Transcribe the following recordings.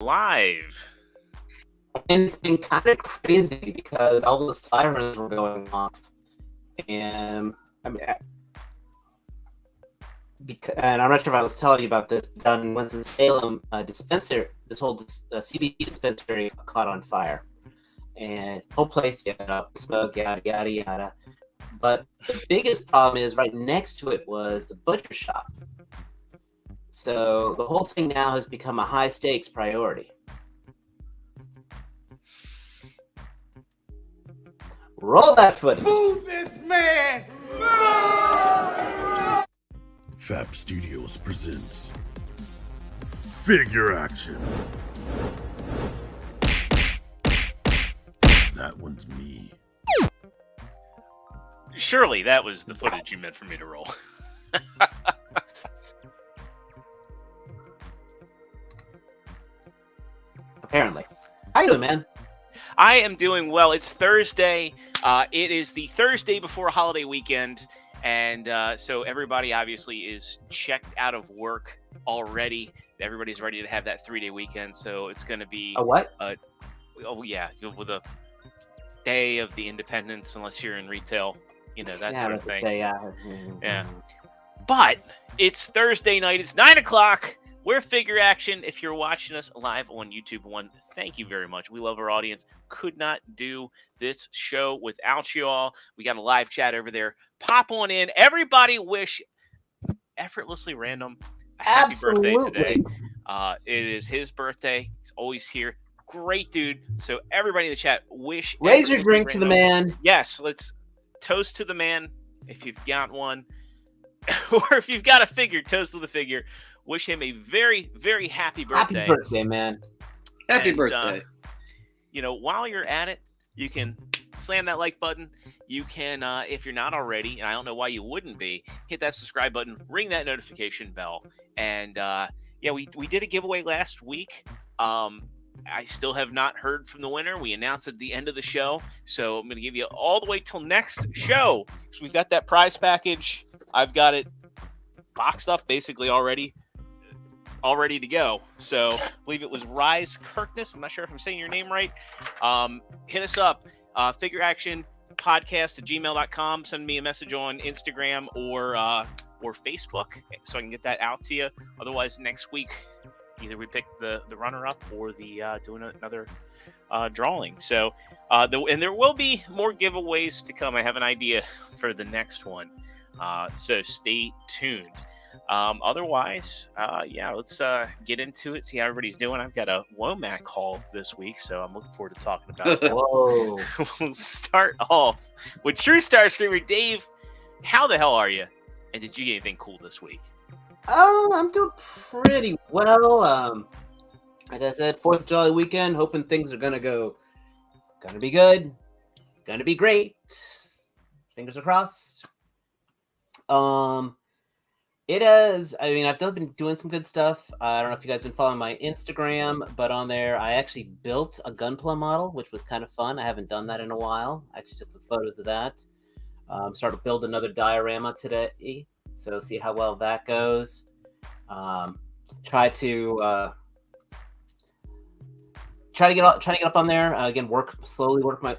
Live. And it's been kind of crazy because all those sirens were going off. And and I'm not sure if I was telling you about this, down in Winston-Salem, dispensary, this whole CBD dispensary caught on fire. And the whole place got up, smoke, yada, yada, yada. But the biggest problem is right next to it was the butcher shop. So the whole thing now has become a high-stakes priority. Roll that footage. Move this man! Fab Studios presents Figure Action. That one's me. Surely that was the footage you meant for me to roll. Apparently. How you doing, man? I am doing well. It's Thursday. It is the Thursday before holiday weekend. And so everybody obviously is checked out of work already. Everybody's ready to have that 3-day weekend. So it's going to be A what? Oh yeah, with a day of the independence, unless you're in retail, that sort of thing. Yeah. But it's Thursday night. It's 9 o'clock. We're Figure Action. If you're watching us live on YouTube, thank you very much. We love our audience. Could not do this show without you all. We got a live chat over there. Pop on in. Everybody wish Effortlessly Random a happy birthday today. It is his birthday. He's always here. Great dude. So everybody in the chat wish. Raise your drink to the man. Yes, let's toast to the man if you've got one. Or if you've got a figure, toast to the figure. Wish him a very, very happy birthday. Happy birthday, man. Happy birthday. While you're at it, you can slam that like button. You can, if you're not already, and I don't know why you wouldn't be, hit that subscribe button, ring that notification bell. And we did a giveaway last week. I still have not heard from the winner. We announced at the end of the show. So I'm going to give you all the way till next show. So we've got that prize package. I've got it boxed up basically already. All ready to go. So I believe it was Rise Kirkness. I'm not sure if I'm saying your name right. Hit us up. figureactionpodcast@gmail.com. Send me a message on Instagram or Facebook so I can get that out to you. Otherwise, next week, either we pick the runner-up or the doing another drawing. So and there will be more giveaways to come. I have an idea for the next one. So stay tuned. Otherwise, let's get into it, see how everybody's doing. I've got a Womack haul this week, so I'm looking forward to talking about it. Whoa. We'll start off with Trustarscreamer. Dave, how the hell are you? And did you get anything cool this week? Oh, I'm doing pretty well. Like I said, 4th of July weekend, hoping things are gonna be good. It's gonna be great. Fingers are crossed. It is. I mean, I've been doing some good stuff. I don't know if you guys have been following my Instagram, but on there, I actually built a Gunpla model, which was kind of fun. I haven't done that in a while. I actually took some photos of that. Started to build another diorama today, so see how well that goes. Try to get up on there again. Slowly work my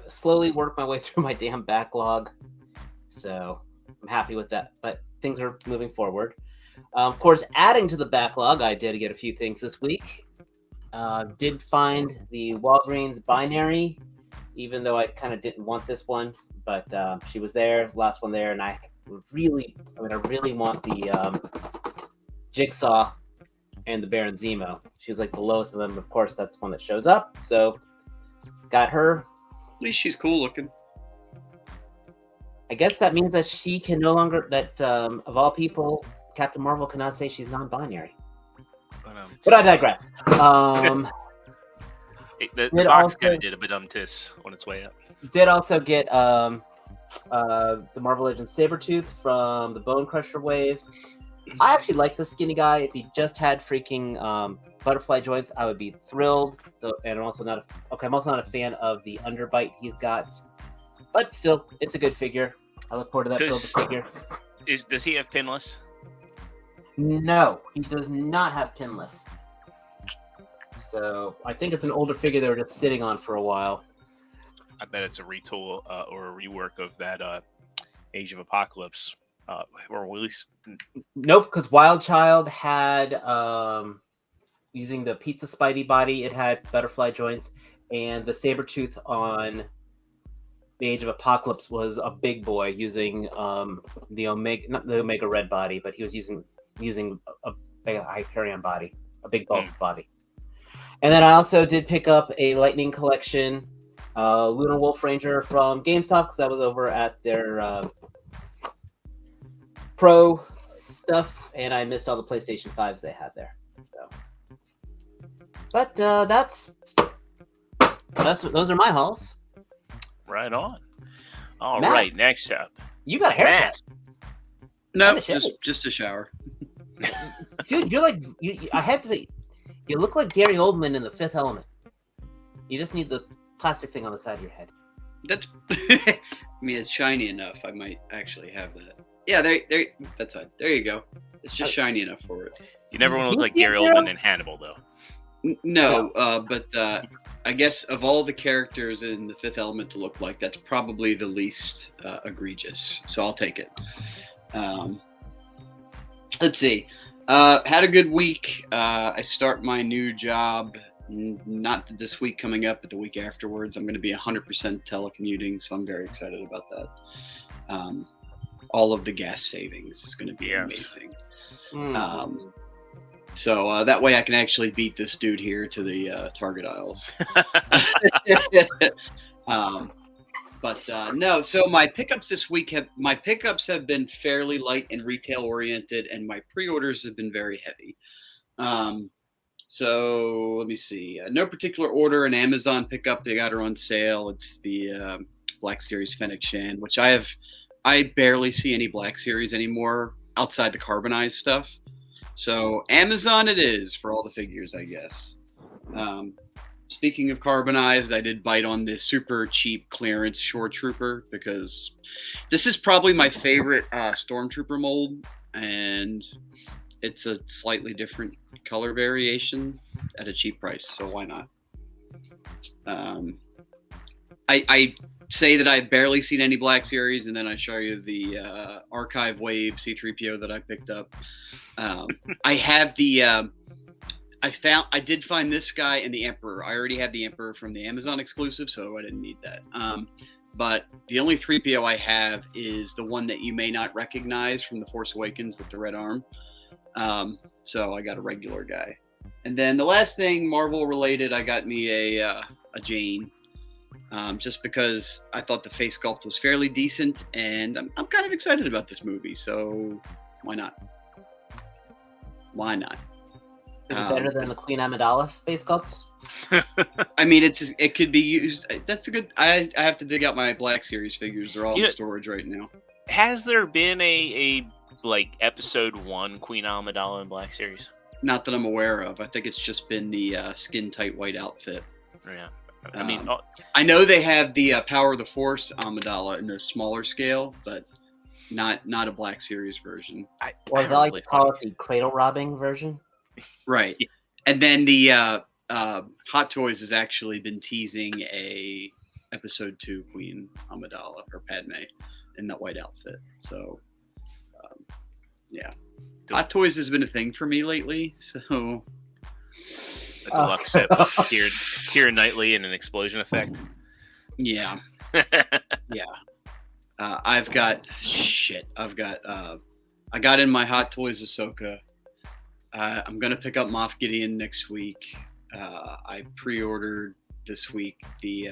way through my damn backlog. So I'm happy with that, but things are moving forward. Of course, adding to the backlog, I did get a few things this week. Did find the Walgreens binary, even though I kind of didn't want this one, but she was there, last one there, and I really want the Jigsaw and the Baron Zemo. She was like the lowest of them. Of course, that's one that shows up, so got her. At least she's cool looking. I guess that means that she can no longer, of all people, Captain Marvel cannot say she's non-binary. But I digress. The box kind of did a bit on its way up. Did also get the Marvel Legends Sabretooth from the Bone Crusher wave. I actually like the skinny guy. If he just had freaking butterfly joints, I would be thrilled. And I'm also not a fan of the underbite he's got. But still, it's a good figure. I look forward to that build of figure. Does he have pinless? No, he does not have pinless. So I think it's an older figure they were just sitting on for a while. I bet it's a retool or a rework of that Age of Apocalypse, or at least Nope, because Wild Child had using the Pizza Spidey body, it had butterfly joints, and the Sabretooth on the Age of Apocalypse was a big boy using the Omega, not the Omega Red body, but he was using a Hyperion body, a big bulk body. And then I also did pick up a Lightning Collection Lunar Wolf Ranger from GameStop because that was over at their Pro stuff, and I missed all the PlayStation 5s they had there. So, but those are my hauls. right on. All Matt, right, next up, You got a haircut, No, Kinda just a shower. dude. You're like I had to. You look like Gary Oldman in The Fifth Element. You just need the plastic thing on the side of your head. That's. I mean, it's shiny enough. I might actually have that. Yeah, there. That's it. There you go. It's just shiny enough for it. You never want to look like Yeah, Gary yeah. Oldman in Hannibal, though. No, but I guess of all the characters in The Fifth Element to look like, that's probably the least egregious. So I'll take it. Let's see. Had a good week. I start my new job, not this week coming up, but the week afterwards. I'm going to be 100% telecommuting, so I'm very excited about that. All of the gas savings is going to be amazing. So that way I can actually beat this dude here to the Target aisles. No, so my pickups this week have been fairly light and retail oriented, and my pre-orders have been very heavy. So let me see. No particular order, an Amazon pickup. They got her on sale. It's the Black Series Fennec Shan, which I barely see any Black Series anymore outside the carbonized stuff. So Amazon it is for all the figures, I guess. Speaking of carbonized, I did bite on this super cheap clearance Shore Trooper because this is probably my favorite Stormtrooper mold, and it's a slightly different color variation at a cheap price, so why not? I say that I've barely seen any Black Series, and then I show you the Archive Wave C-3PO that I picked up. I have the... I did find this guy and the Emperor. I already had the Emperor from the Amazon exclusive, so I didn't need that. But the only 3PO I have is the one that you may not recognize from The Force Awakens with the red arm. So I got a regular guy. And then the last thing, Marvel related, I got me a Jane. Just because I thought the face sculpt was fairly decent, and I'm kind of excited about this movie, so why not? Why not? Is it better than the Queen Amidala face sculpts? I mean, it could be used. That's a good. I have to dig out my Black Series figures. They're all in storage right now. Has there been a like episode 1 Queen Amidala in Black Series? Not that I'm aware of. I think it's just been the skin tight white outfit. Yeah. I mean, I know they have the Power of the Force Amidala in the smaller scale, but not a Black Series version. Was that like to call it the cradle robbing version? Right. And then the Hot Toys has actually been teasing a episode 2 Queen Amidala or Padme in that white outfit. So, yeah. Hot Toys has been a thing for me lately. So, the deluxe set, Keira Knightley and an explosion effect. Yeah. Yeah. I got in my Hot Toys Ahsoka. I'm going to pick up Moff Gideon next week. I pre-ordered this week the...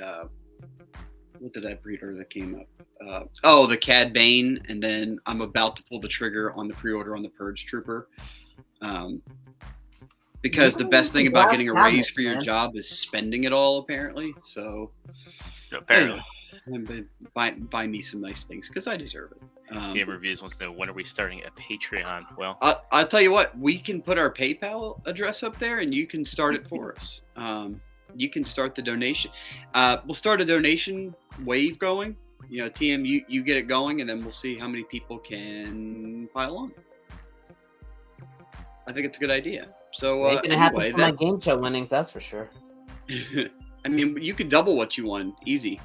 what did I pre-order that came up? The Cad Bane, and then I'm about to pull the trigger on the pre-order on the Purge Trooper. Because the best thing about getting a raise for your job is spending it all, apparently. So, apparently. Buy me some nice things, because I deserve it. Game Reviews wants to know, when are we starting a Patreon? Well, I'll tell you what, we can put our PayPal address up there, and you can start it for us. You can start the donation. We'll start a donation wave going. You know, TM, you get it going, and then we'll see how many people can pile on. I think it's a good idea. So Ain't gonna happen anyway, for my game show winnings, that's for sure. I mean, you could double what you won, easy.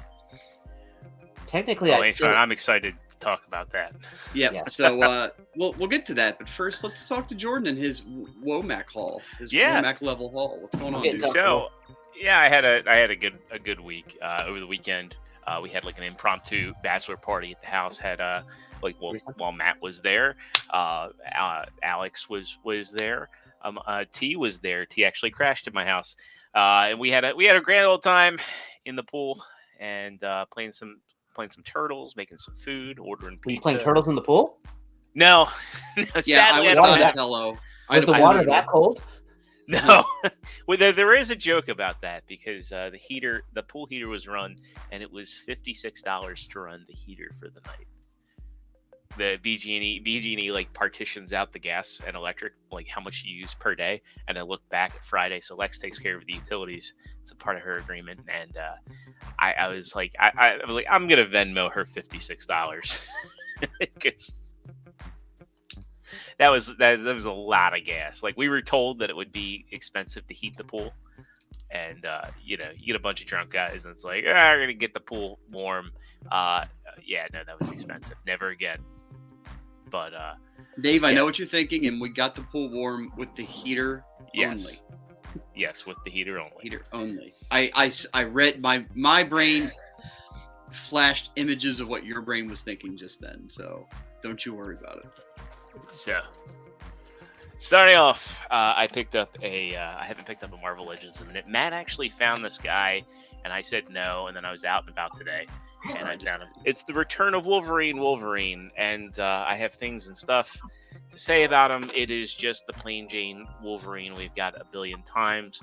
Technically, I thanks, still. man. I'm excited to talk about that. Yep. Yeah. So we'll get to that, but first let's talk to Jordan and his Womack haul, his Womack level haul. What's going on, Okay, dude? So, yeah, I had a good week over the weekend. We had like an impromptu bachelor party at the house. Had while Matt was there, Alex was there. T was there. T actually crashed at my house, and we had a grand old time in the pool and playing some turtles, making some food, ordering pizza. Were you playing turtles in the pool? No, Yeah, I was on Donatello. Was the water that cold? No, well, there is a joke about that because the pool heater was run, and it was $56 to run the heater for the night. The BG&E like partitions out the gas and electric, like how much you use per day, and I look back at Friday. So Lex takes care of the utilities; it's a part of her agreement, and I was like, I was like, I'm gonna Venmo her $56 because that was a lot of gas. Like we were told that it would be expensive to heat the pool, and you get a bunch of drunk guys, and it's like, we're gonna get the pool warm. Yeah, no, that was expensive. Never again. But Dave, I know what you're thinking, and we got the pool warm with the heater only. Yes, with the heater only. Heater only. I read my brain flashed images of what your brain was thinking just then, so don't you worry about it. So, starting off, I picked up I haven't picked up a Marvel Legends in a minute. Matt actually found this guy, and I said no, and then I was out and about today, and I found him. It's the Return of Wolverine, and I have things and stuff to say about him. It is just the plain Jane Wolverine we've got a billion times.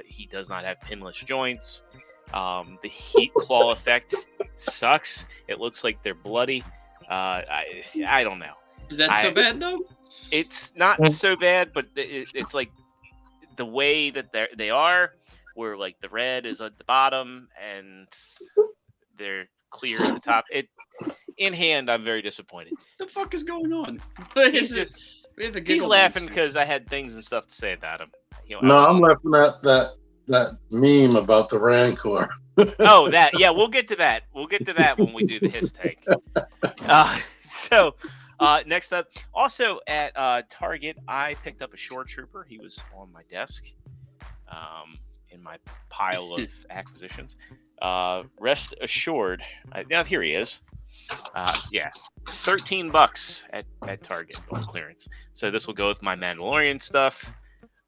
He does not have pinless joints. The heat claw effect sucks. It looks like they're bloody. I don't know. Is that so bad though? It's not so bad, but it's like the way that they are, where like the red is at the bottom and they're clear at the top. In hand, I'm very disappointed. What the fuck is going on? He's laughing because I had things and stuff to say about him. No, I'm laughing at that meme about the Rancor. Oh, that, yeah, we'll get to that. We'll get to that when we do the his take. Next up, also at Target, I picked up a Shore Trooper. He was on my desk in my pile of acquisitions. Rest assured, now here he is. Yeah, $13 at Target on clearance. So this will go with my Mandalorian stuff.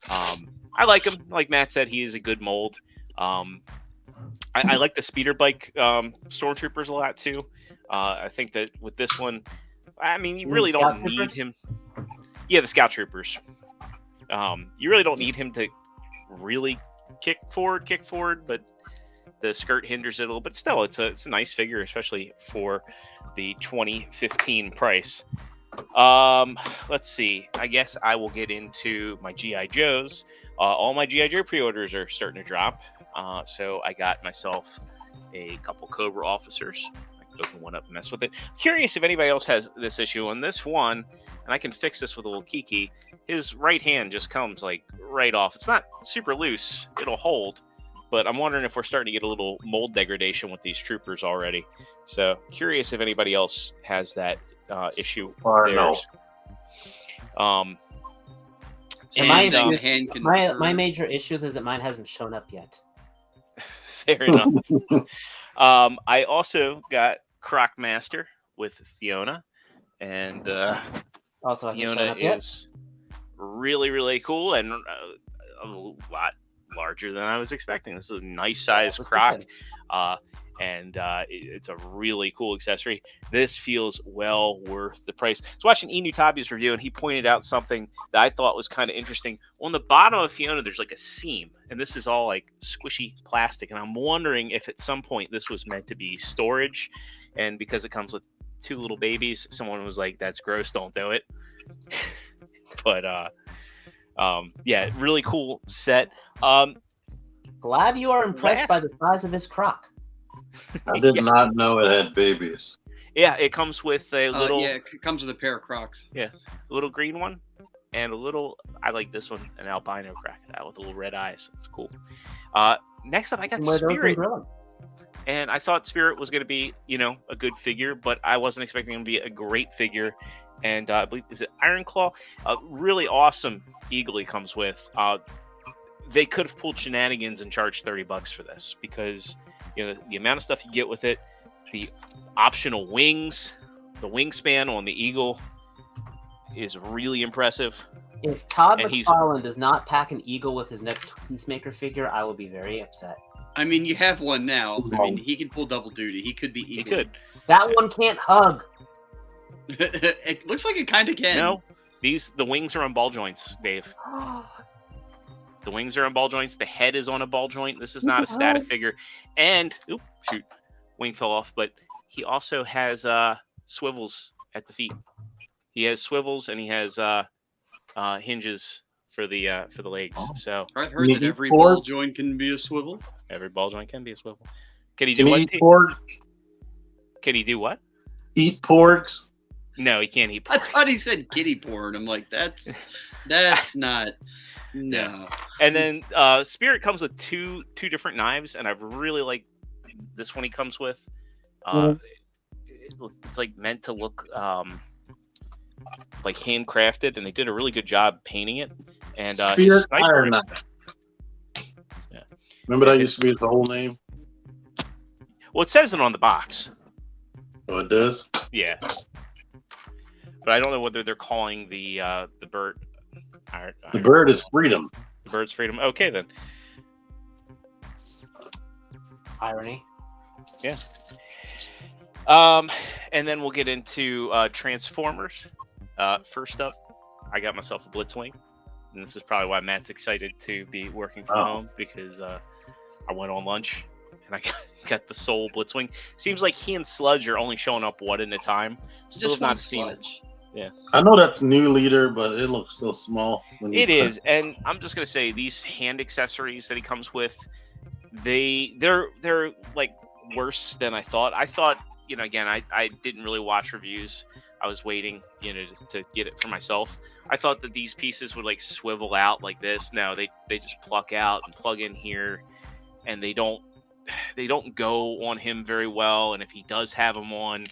I like him. Like Matt said, he is a good mold. I like the speeder bike stormtroopers a lot too. I think that with this one, I mean, you really don't need him. Yeah, the scout troopers. You really don't need him to really kick forward, but the skirt hinders it a little. But still, it's a nice figure, especially for the 2015 price. Let's see. I guess I will get into my G.I. Joes. All my G.I. Joe pre-orders are starting to drop. So I got myself a couple Cobra officers. I can open one up and mess with it. Curious if anybody else has this issue. On this one, and I can fix this with a little kiki, his right hand just comes like right off. It's not super loose. It'll hold. But I'm wondering if we're starting to get a little mold degradation with these troopers already. So curious if anybody else has that issue. No. So my major issue is that mine hasn't shown up yet. Fair enough. I also got Crocmaster with Fiona, and also Fiona is really, really cool and a lot larger than I was expecting. This is a nice size Croc, and it's a really cool accessory. This feels well worth the price. I was watching Inutabi's review, and he pointed out something that I thought was kind of interesting. On the bottom of Fiona, there's like a seam, and this is all like squishy plastic, and I'm wondering if at some point this was meant to be storage, and because it comes with 2 little babies, someone was like, that's gross, don't do it. But yeah, really cool set. Glad you are impressed by the size of his Croc. I did not know it had babies. Yeah, it comes with a little. Yeah, it comes with a pair of Crocs. Yeah, a little green one. and I like this one, an albino crocodile with little red eyes. It's cool. Next up, I got Spirit. And I thought Spirit was going to be, a good figure, but I wasn't expecting him to be a great figure. And I believe, is it Iron Claw? Really awesome eagle he comes with. They could have pulled shenanigans and charged $30 for this because, the amount of stuff you get with it, the optional wings, the wingspan on the eagle is really impressive. If Todd McFarlane does not pack an eagle with his next Peacemaker figure, I will be very upset. I mean, you have one now. I mean, he can pull double duty. He could be eagle. He could. That one can't hug. It looks like it kind of can. No, the wings are on ball joints, Dave. The wings are on ball joints. The head is on a ball joint. This is not a static figure. And, wing fell off. But he also has swivels at the feet. He has swivels and he has hinges for the legs. So I've heard that every ball joint can be a swivel. Every ball joint can be a swivel. Can he do what? Can he do what? Eat porgs? No, he can't eat porgs. I thought he said kitty porn. I'm like, that's not. No. And then Spirit comes with two different knives, and I really like this one he comes with. It's like meant to look like handcrafted, and they did a really good job painting it. And Spirit Iron Knife. Yeah. Remember that used to be the whole name? Well, it says it on the box. Oh, it does? Yeah. But I don't know whether they're calling the bird. The bird is Freedom. The bird's Freedom. Okay, then. Irony. Yeah. And then we'll get into Transformers. First up, I got myself a Blitzwing. And this is probably why Matt's excited to be working from home, because I went on lunch and I got the Soul Blitzwing. Seems like he and Sludge are only showing up one at a time. Still Just not seen it. Yeah. I know that's new leader, but it looks so small. It is, and I'm just gonna say these hand accessories that he comes with, they're like worse than I thought. I thought, again, I didn't really watch reviews. I was waiting, to get it for myself. I thought that these pieces would like swivel out like this. No, they just pluck out and plug in here, and they don't go on him very well. And if he does have them on,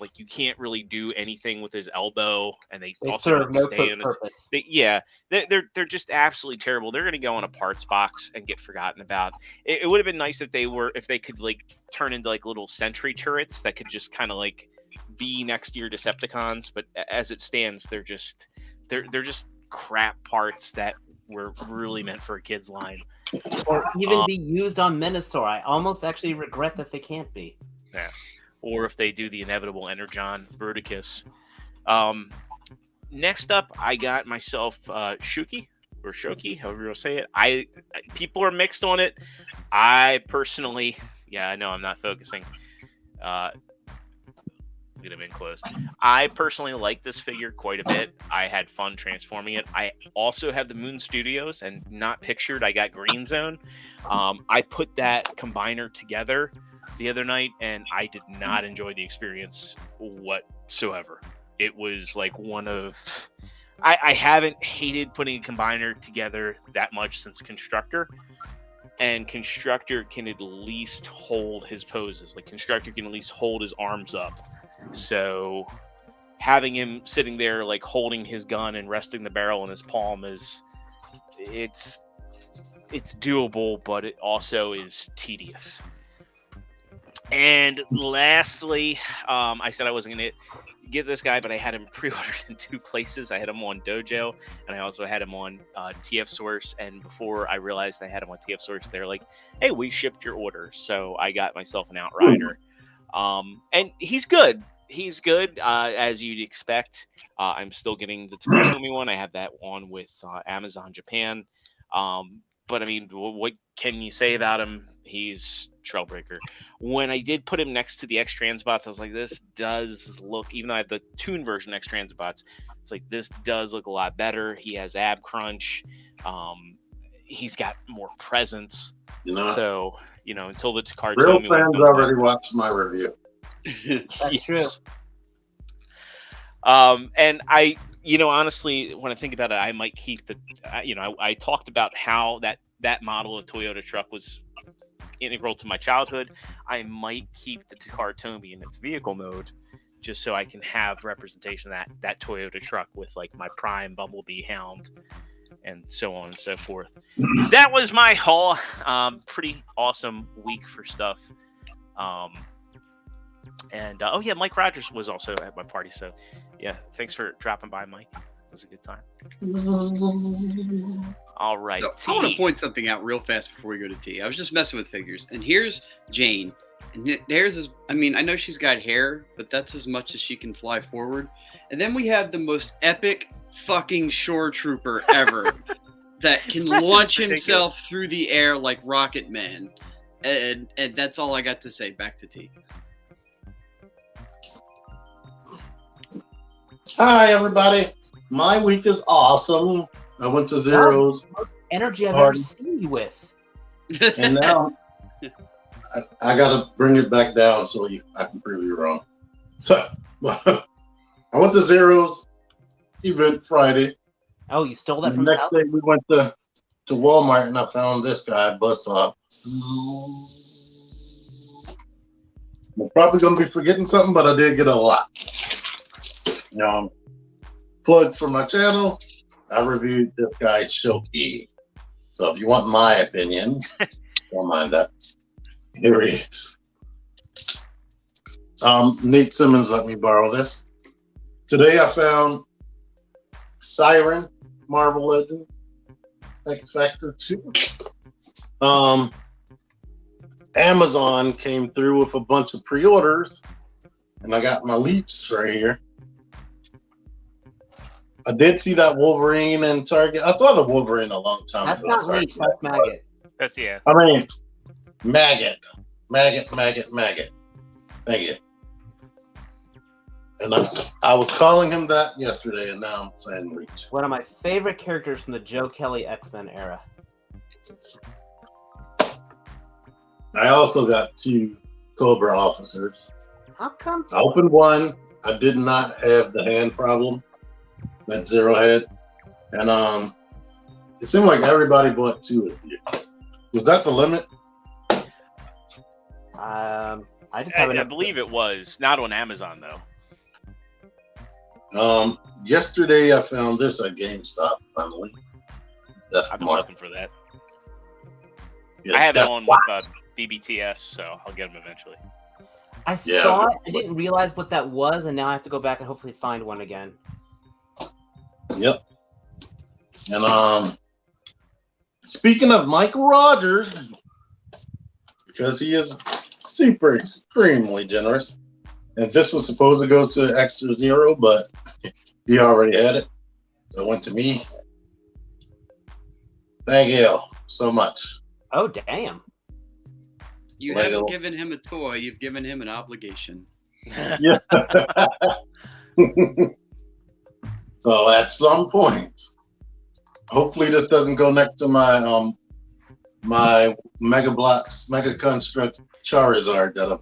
like, you can't really do anything with his elbow, and they also serve no purpose. They're just absolutely terrible. They're going to go in a parts box and get forgotten about. It would have been nice if they could like turn into like little sentry turrets that could just kind of like be next to your Decepticons. But as it stands, they're just crap parts that were really meant for a kid's line, or even be used on Minosaur. I almost actually regret that they can't be. Yeah. Or if they do the inevitable Energon Bruticus. Next up, I got myself Shuki, or Shoki, however you'll say it. People are mixed on it. I personally, I know I'm not focusing. Get him in close. I personally like this figure quite a bit. I had fun transforming it. I also have the Moon Studios, and not pictured, I got Green Zone. I put that combiner together the other night, and I did not enjoy the experience whatsoever. It was like I haven't hated putting a combiner together that much since Constructor, and Constructor can at least hold his poses. Like, Constructor can at least hold his arms up. So having him sitting there like holding his gun and resting the barrel in his palm it's doable, but it also is tedious. And lastly, I said I wasn't going to get this guy, but I had him pre-ordered in two places. I had him on Dojo, and I also had him on TF Source. And before I realized I had him on TF Source, they're like, "Hey, we shipped your order." So I got myself an Outrider. And he's good. He's good, as you'd expect. I'm still getting the Takasumi one. I have that on with Amazon Japan. But I mean, what can you say about him? He's Trailbreaker. When I did put him next to the X-Transbots, I was like, this does look, even though I have the Toon version X-Transbots, it's like, this does look a lot better. He has ab crunch. He's got more presence. So, until the Takar real fans already watched my review. That's true. And honestly, when I think about it, I might keep the. I talked about how that model of Toyota truck was integral to my childhood. I might keep the Takara Tomy in its vehicle mode, just so I can have representation of that Toyota truck with like my prime Bumblebee Hound and so on and so forth. That was my haul. Pretty awesome week for stuff. And oh yeah, Mike Rogers was also at my party. So yeah, thanks for dropping by, Mike. It was a good time. All right. So, I want to point something out real fast before we go to T. I was just messing with figures, and here's Jane. And there's is, I mean, I know she's got hair, but that's as much as she can fly forward. And then we have the most epic fucking shore trooper ever that can launch himself through the air like Rocket Man. And that's all I got to say. Back to T. Hi, everybody. My week is awesome. I went to Zero's. Energy I've ever seen you with. And now I got to bring it back down so I can prove you wrong. So I went to Zero's event Friday. Oh, you stole that The from next South? day we went to Walmart and I found this guy, Buzzsaw. I'm probably going to be forgetting something, but I did get a lot. Plugs for my channel. I reviewed this guy's Shoki. So if you want my opinion, don't mind that. Here he is. Nate Simmons let me borrow this. Today I found Siren, Marvel Legend, X Factor 2. Amazon came through with a bunch of pre-orders, and I got my leads right here. I did see that Wolverine in Target. I saw the Wolverine a long time That's ago. not leech, that's maggot. That's yeah. I mean, maggot. Thank you. And I was calling him that yesterday, and now I'm saying leech. One of my favorite characters from the Joe Kelly X-Men era. I also got 2 Cobra officers. How come? I opened one. I did not have the hand problem that Zero had. And it seemed like everybody bought 2 of you. Was that the limit? I just have I believe it was not on Amazon though. Yesterday I found this at GameStop finally. I've been looking for that. Yeah, I have it on with BBTS, so I'll get them eventually. I saw it. I didn't realize what that was, and now I have to go back and hopefully find one again. Yep. And speaking of Michael Rogers, because he is super extremely generous, and this was supposed to go to ExtraZero, but he already had it, so it went to me. Thank you so much. Oh, damn. You Lego. haven't given him a toy, you've given him an obligation. Yeah. So at some point, hopefully this doesn't go next to my my Mega Construct Charizard that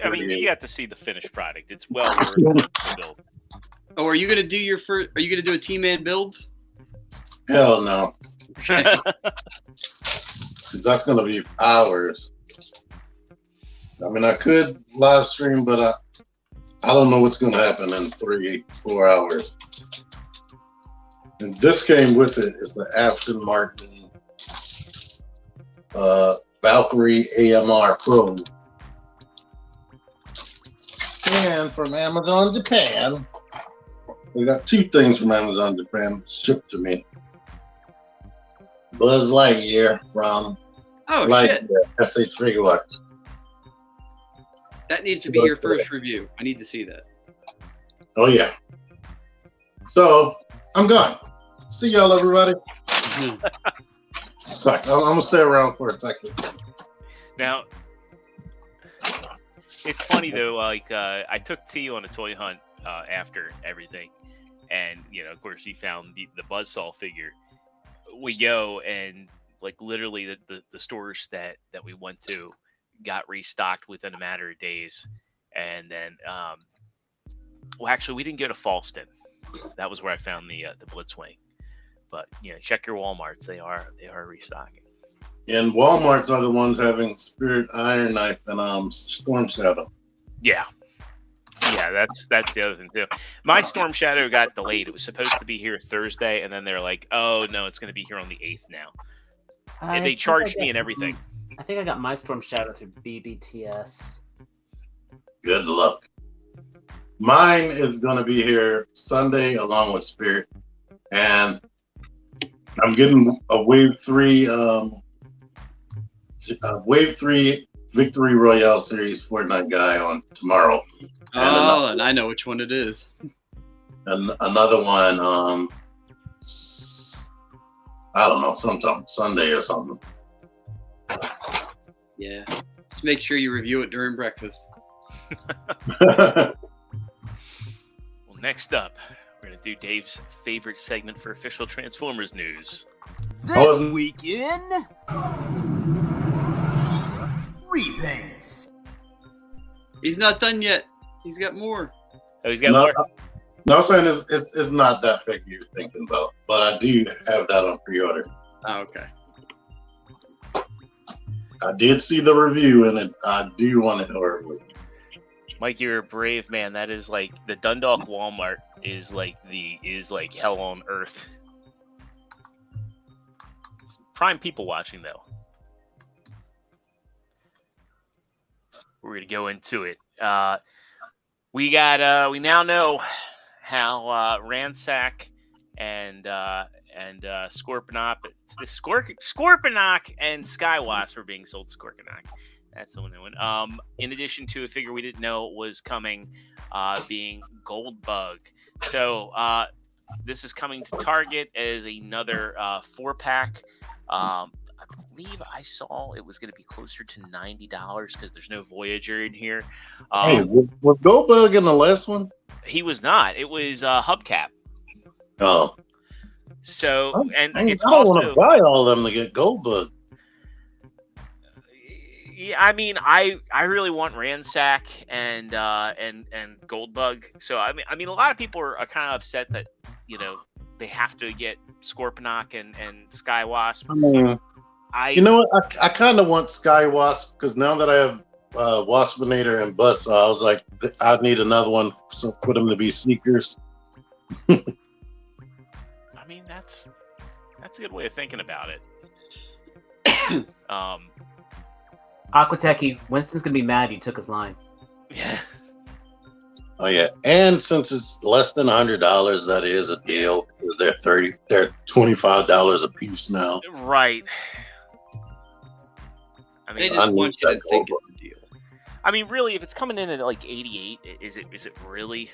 I mean, you got to see the finished product. It's well worth the build. Oh, are you gonna do your first? Are you gonna do a T-Man builds? Hell no. Because that's gonna be hours. I mean, I could live stream, but I don't know what's gonna happen in 3-4 hours. And this came with it is the Aston Martin Valkyrie AMR Pro. And from Amazon Japan, we got 2 things from Amazon Japan shipped to me. Buzz Lightyear from Shit. SH Figure Arts. That needs to be your first review. I need to see that. Oh yeah. So I'm gone. See y'all, everybody. Suck. I'm gonna stay around for a second. Now, it's funny though. Like I took T on a toy hunt after everything, and of course, he found the Buzzsaw figure. We go and like literally the stores that we went to got restocked within a matter of days, and then well, actually, we didn't go to Falston. That was where I found the Blitzwing. But check your WalMarts; they are restocking. And Walmart's are the ones having Spirit Iron Knife and Storm Shadow. Yeah, that's the other thing too. My Storm Shadow got delayed. It was supposed to be here Thursday, and then they're like, "Oh no, it's going to be here on the 8th now." And they charged me and everything. I think I got my Storm Shadow through BBTS. Good luck. Mine is going to be here Sunday along with Spirit, and I'm getting a Wave 3 Victory Royale Series Fortnite guy on tomorrow. And I know which one it is. And another one, I don't know, sometime Sunday or something. Yeah. Just make sure you review it during breakfast. Well, next up, we're going to do Dave's favorite segment for official Transformers news. This week in repaints. He's not done yet. He's got more. Oh, he's got more? No, I'm saying it's not that figure you're thinking about, but I do have that on pre-order. Oh, okay. I did see the review, and I do want it horribly. Mike, you're a brave man. That is like the Dundalk Walmart is like hell on earth. It's prime people watching though. We're gonna go into it. We now know how Ransack and Scorponok and Skywasp were being sold to Scorponok. That's the new one. In addition to a figure we didn't know was coming, being Goldbug. So this is coming to Target as another 4-pack. I believe I saw it was going to be closer to $90 because there's no Voyager in here. Hey, was Goldbug in the last one? He was not. It was Hubcap. Oh. So, and I it's don't also want to buy all of them to get Goldbug. Yeah, I mean, I really want Ransack and Goldbug. So I mean, a lot of people are kind of upset that they have to get Scorponok and Skywasp. I mean, you know what? I kind of want Skywasp because now that I have Waspinator and Buzz, I was like, I need another one for them to be Seekers. I mean, that's a good way of thinking about it. Aquateki, Winston's gonna be mad you took his line. Yeah. Oh yeah, and since it's less than $100, that is a deal. They're $25 a piece now. Right. I mean, they just want you to think it's a deal. I mean, really, if it's coming in at like 88, is it really?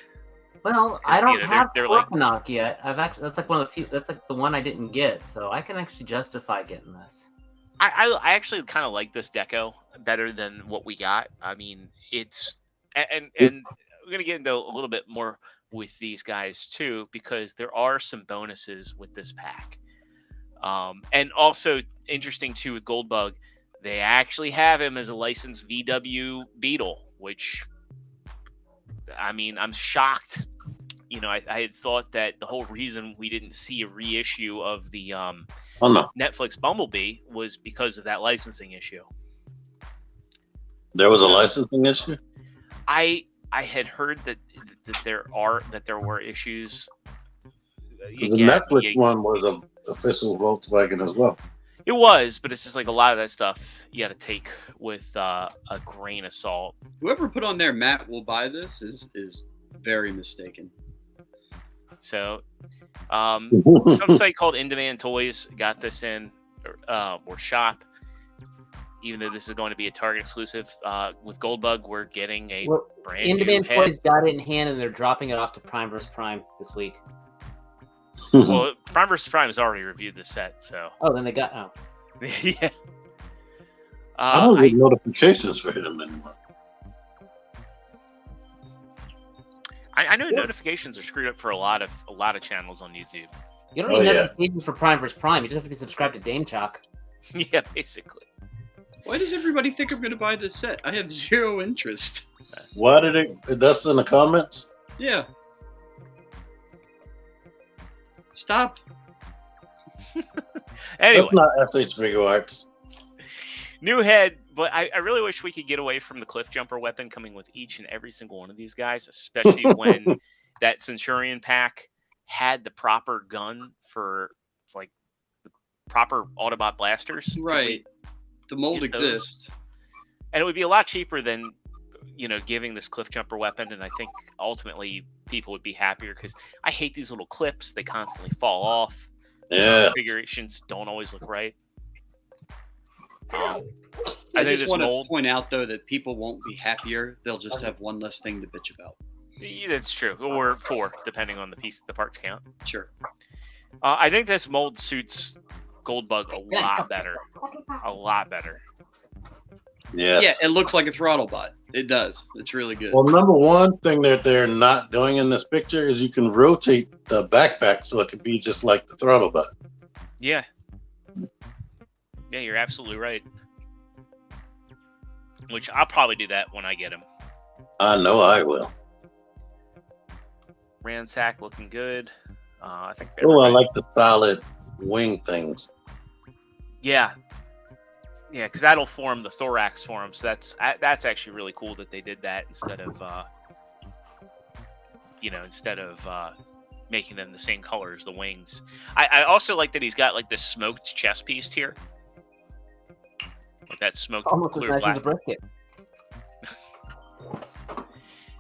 Well, I don't have they're Scorponok yet. That's like one of the few. That's like the one I didn't get, so I can actually justify getting this. I actually kind of like this deco better than what we got. I mean, it's and we're gonna get into a little bit more with these guys too because there are some bonuses with this pack. And also interesting too with Goldbug, they actually have him as a licensed VW Beetle, which I mean, I'm shocked. I had thought that the whole reason we didn't see a reissue of the Netflix Bumblebee was because of that licensing issue. There was a licensing issue? I had heard that there were issues. The Netflix one was an official Volkswagen as well. It was, but it's just like a lot of that stuff you got to take with a grain of salt. Whoever put on there Matt will buy this is very mistaken. So, some site called In Demand Toys got this in, or Shop. Even though this is going to be a Target exclusive, with Goldbug, we're getting a brand In new Demand head. Toys got it in hand, and they're dropping it off to Prime vs. Prime this week. Well, Prime vs. Prime has already reviewed the set, so. Oh, then they got Yeah. I don't get notifications for him anymore. I know notifications are screwed up for a lot of channels on YouTube. You don't need notifications for Prime vs. Prime. You just have to be subscribed to Dame Chalk. Yeah, basically. Why does everybody think I'm going to buy this set? I have zero interest. Why did it? That's in the comments. Yeah. Stop. Anyway, That's not SH Figure Arts. new head, but I really wish we could get away from the cliff jumper weapon coming with each and every single one of these guys, especially when that Centurion pack had the proper gun for like the proper Autobot blasters. Right. The mold get those? exists. And it would be a lot cheaper than, giving this cliff jumper weapon. And I think ultimately people would be happier because I hate these little clips. They constantly fall off. Yeah. Configurations don't always look right. I think just this want mold- to point out, though, that people won't be happier. They'll just have one less thing to bitch about. Yeah, that's true. Or 4, depending on the parts count. Sure. I think this mold suits Goldbug a lot better. A lot better. Yes. Yeah, it looks like a throttle bot. It does. It's really good. Well, number one thing that they're not doing in this picture is you can rotate the backpack so it could be just like the throttle bot. Yeah. Yeah, you're absolutely right. Which I'll probably do that when I get him. I know I will. Ransack looking good. I think. Oh, I like the solid wing things. Yeah. Yeah, because that'll form the thorax for him. So that's actually really cool that they did that instead of making them the same color as the wings. I also like that he's got like this smoked chest piece here. Like that smoked Almost as clear nice black. as a brisket.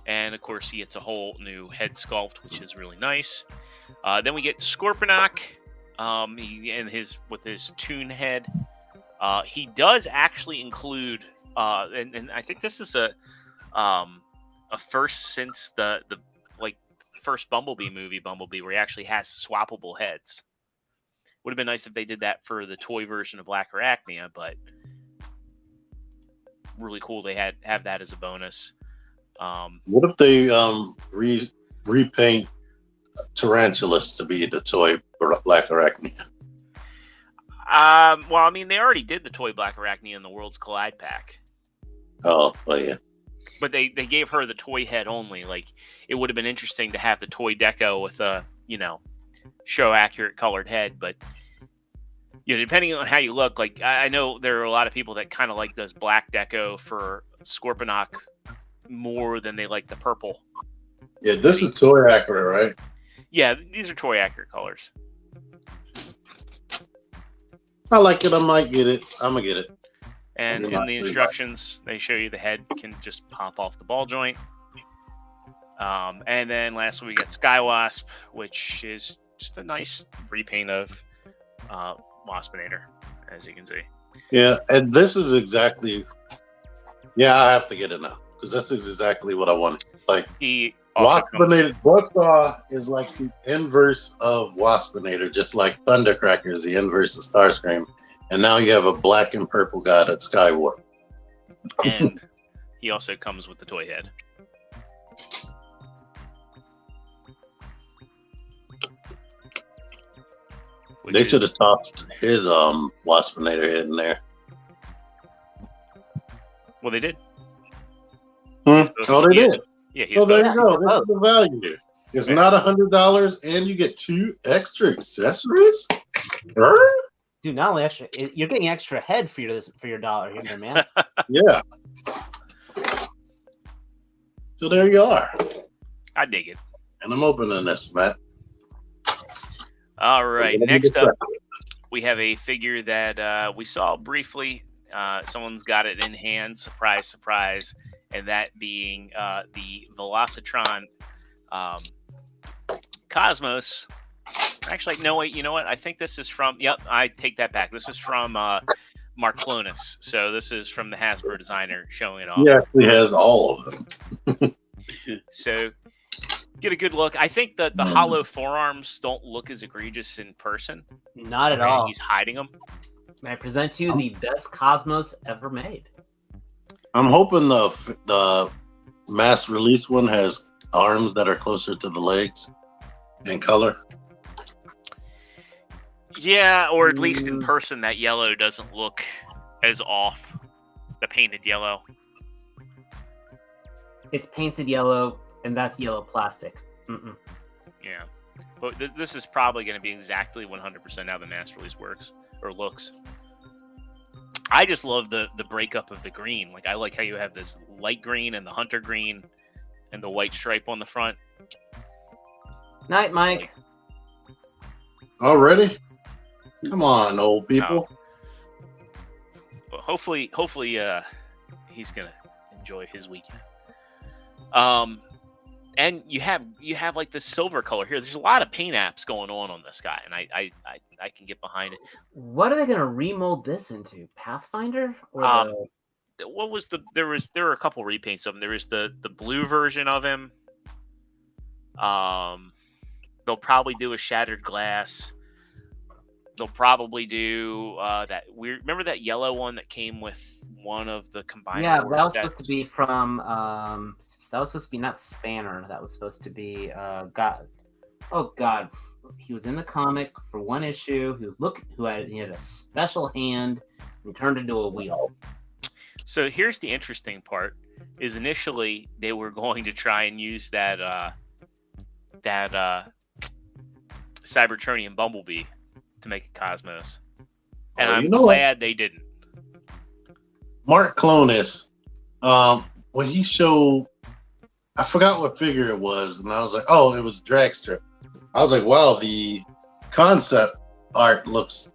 And of course, he gets a whole new head sculpt, which is really nice. Then we get Scorponok. With his Toon head. He does actually include, and I think this is a first since the first Bumblebee movie, Bumblebee, where he actually has swappable heads. Would have been nice if they did that for the toy version of Black Arachnia, but really cool they have that as a bonus. What if they repaint Tarantulas to be the toy for Black Arachnia? Well, I mean, they already did the toy Black Arachnia in the Worlds Collide pack. Oh, yeah. But they gave her the toy head only. Like, it would have been interesting to have the toy deco with a, show accurate colored head. But, depending on how you look, like, I know there are a lot of people that kind of like those black deco for Scorponok more than they like the purple. Yeah, this is toy accurate, right? Yeah, these are toy accurate colors. I like it. I might get it. I'm going to get it. And in the instructions, they show you the head can just pop off the ball joint. And then lastly, we get Skywasp, which is just a nice repaint of Waspinator, as you can see. Yeah, and this is exactly... Yeah, I have to get it now, because this is exactly what I wanted. Like, Waspinator, Buzzsaw is like the inverse of Waspinator, just like Thundercracker is the inverse of Starscream. And now you have a black and purple guy at Skywarp. And he also comes with the toy head. They should have tossed his Waspinator head in there. Well, they did. Oh, they did. Yeah. So there you go. This is the value here. It's not $100, and you get 2 extra accessories. Dude, not only extra, you're getting extra head for your dollar here, man. Yeah. So there you are. I dig it. And I'm opening this, Matt. All right. Next up, we have a figure that we saw briefly. Someone's got it in hand. Surprise, surprise. And that being the Velocitron Cosmos. Actually, no, wait, you know what? I think this is from... Yep, I take that back. This is from Mark Clonus. So this is from the Hasbro designer showing it off. He actually has all of them. So get a good look. I think that the hollow forearms don't look as egregious in person. Not at all. He's hiding them. May I present to you the best Cosmos ever made? I'm hoping the mass release one has arms that are closer to the legs in color. Yeah, or at least in person, that yellow doesn't look as off. The painted yellow. It's painted yellow, and that's yellow plastic. Yeah. But this is probably going to be exactly 100% how the mass release works or looks. I just love the breakup of the green. Like, I like how you have this light green and the hunter green and the white stripe on the front. Night, Mike. Already? Come on, old people. Well, hopefully, he's gonna enjoy his weekend. And you have like this silver color here. There's a lot of paint apps going on this guy, and I can get behind it. What are they gonna remold this into? Pathfinder or What was there were a couple repaints of him. There was the blue version of him. They'll probably do a shattered glass. They'll probably do that weird. Remember that yellow one that came with one of the combined. Yeah, that was supposed to be from. That was supposed to be not Spanner. That was supposed to be. God. Oh God. He was in the comic for one issue. He had a special hand. And turned into a wheel. So here's the interesting part: is initially they were going to try and use that Cybertronian Bumblebee to make a Cosmos, and I'm glad they didn't. Mark Clonis, when he showed, I forgot what figure it was, and I was like, oh, it was Dragster. I was like, wow, the concept art looks.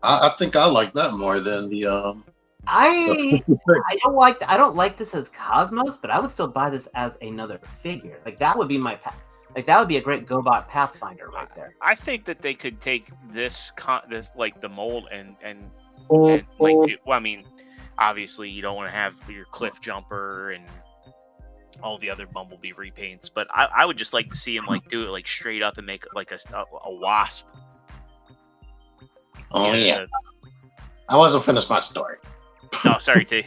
I think I like that more than the. I don't like this as Cosmos, but I would still buy this as another figure. Like that would be that would be a great GoBot Pathfinder right there. I think that they could take this like the mold and like, well, I mean, obviously you don't want to have your Cliff Jumper and all the other Bumblebee repaints, but I would just like to see him like do it like straight up and make it like a wasp. Oh yeah. I wasn't finished my story. No, sorry, T.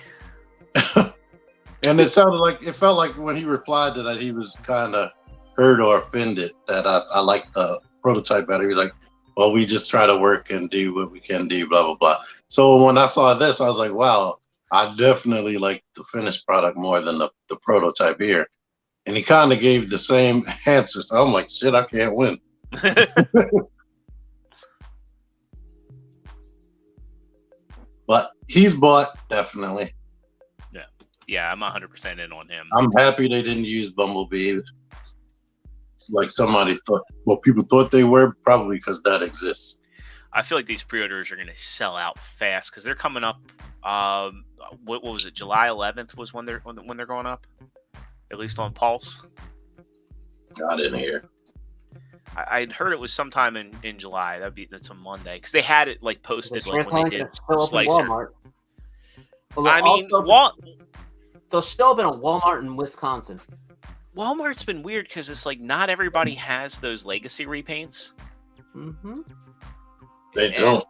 And it felt like when he replied to that, he was kind of hurt or offended that I like the prototype better. He's like, well, we just try to work and do what we can do, blah, blah, blah. So when I saw this, I was like, wow, I definitely like the finished product more than the prototype here. And he kind of gave the same answer. So I'm like, shit, I can't win. But he's bought, definitely. Yeah, I'm 100% in on him. I'm happy they didn't use Bumblebee like somebody thought. Well, people thought they were, probably because that exists. I feel like these pre-orders are going to sell out fast because they're coming up. What was it? July 11th was when they're going up, at least on Pulse. I didn't hear. I'd heard it was sometime in July. That's a Monday because they had it like posted like when they did Slicer. Walmart. Well, I mean, they'll show up in a Walmart in Wisconsin. Walmart's been weird because it's like not everybody has those legacy repaints. Mm-hmm. They don't.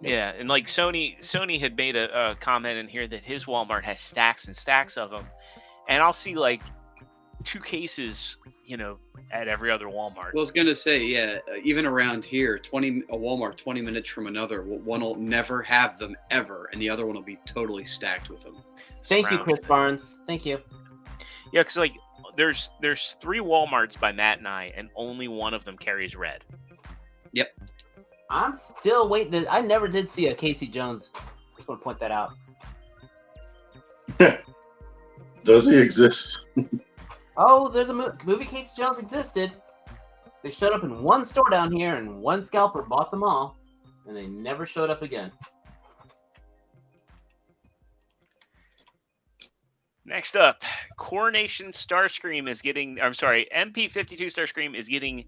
Yeah, and like Sony had made a comment in here that his Walmart has stacks and stacks of them, and I'll see like 2 cases, at every other Walmart. Well, I was gonna say, yeah, even around here, a Walmart 20 minutes from another, one will never have them ever, and the other one will be totally stacked with them. Thank you, Chris Barnes. Thank you. Yeah, because like there's 3 Walmarts by Matt and I, and only one of them carries red. Yep. I'm still waiting. I never did see a Casey Jones. Just want to point that out. Does he exist? Oh, there's a movie Casey Jones existed. They showed up in one store down here, and one scalper bought them all, and they never showed up again. Next up, Coronation Starscream is getting. I'm sorry, MP52 Starscream is getting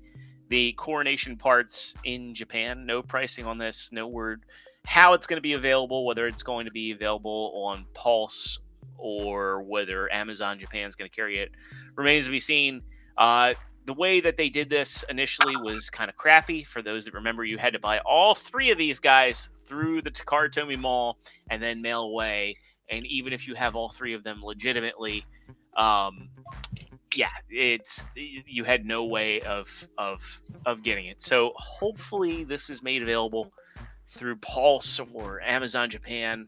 the Coronation parts in Japan. No pricing on this. No word how it's going to be available. Whether it's going to be available on Pulse or whether Amazon Japan is going to carry it remains to be seen. The way that they did this initially was kind of crappy. For those that remember, you had to buy all 3 of these guys through the Takara Tomy Mall and then mail away. And even if you have all 3 of them legitimately, you had no way of getting it. So hopefully this is made available through Pulse or Amazon Japan,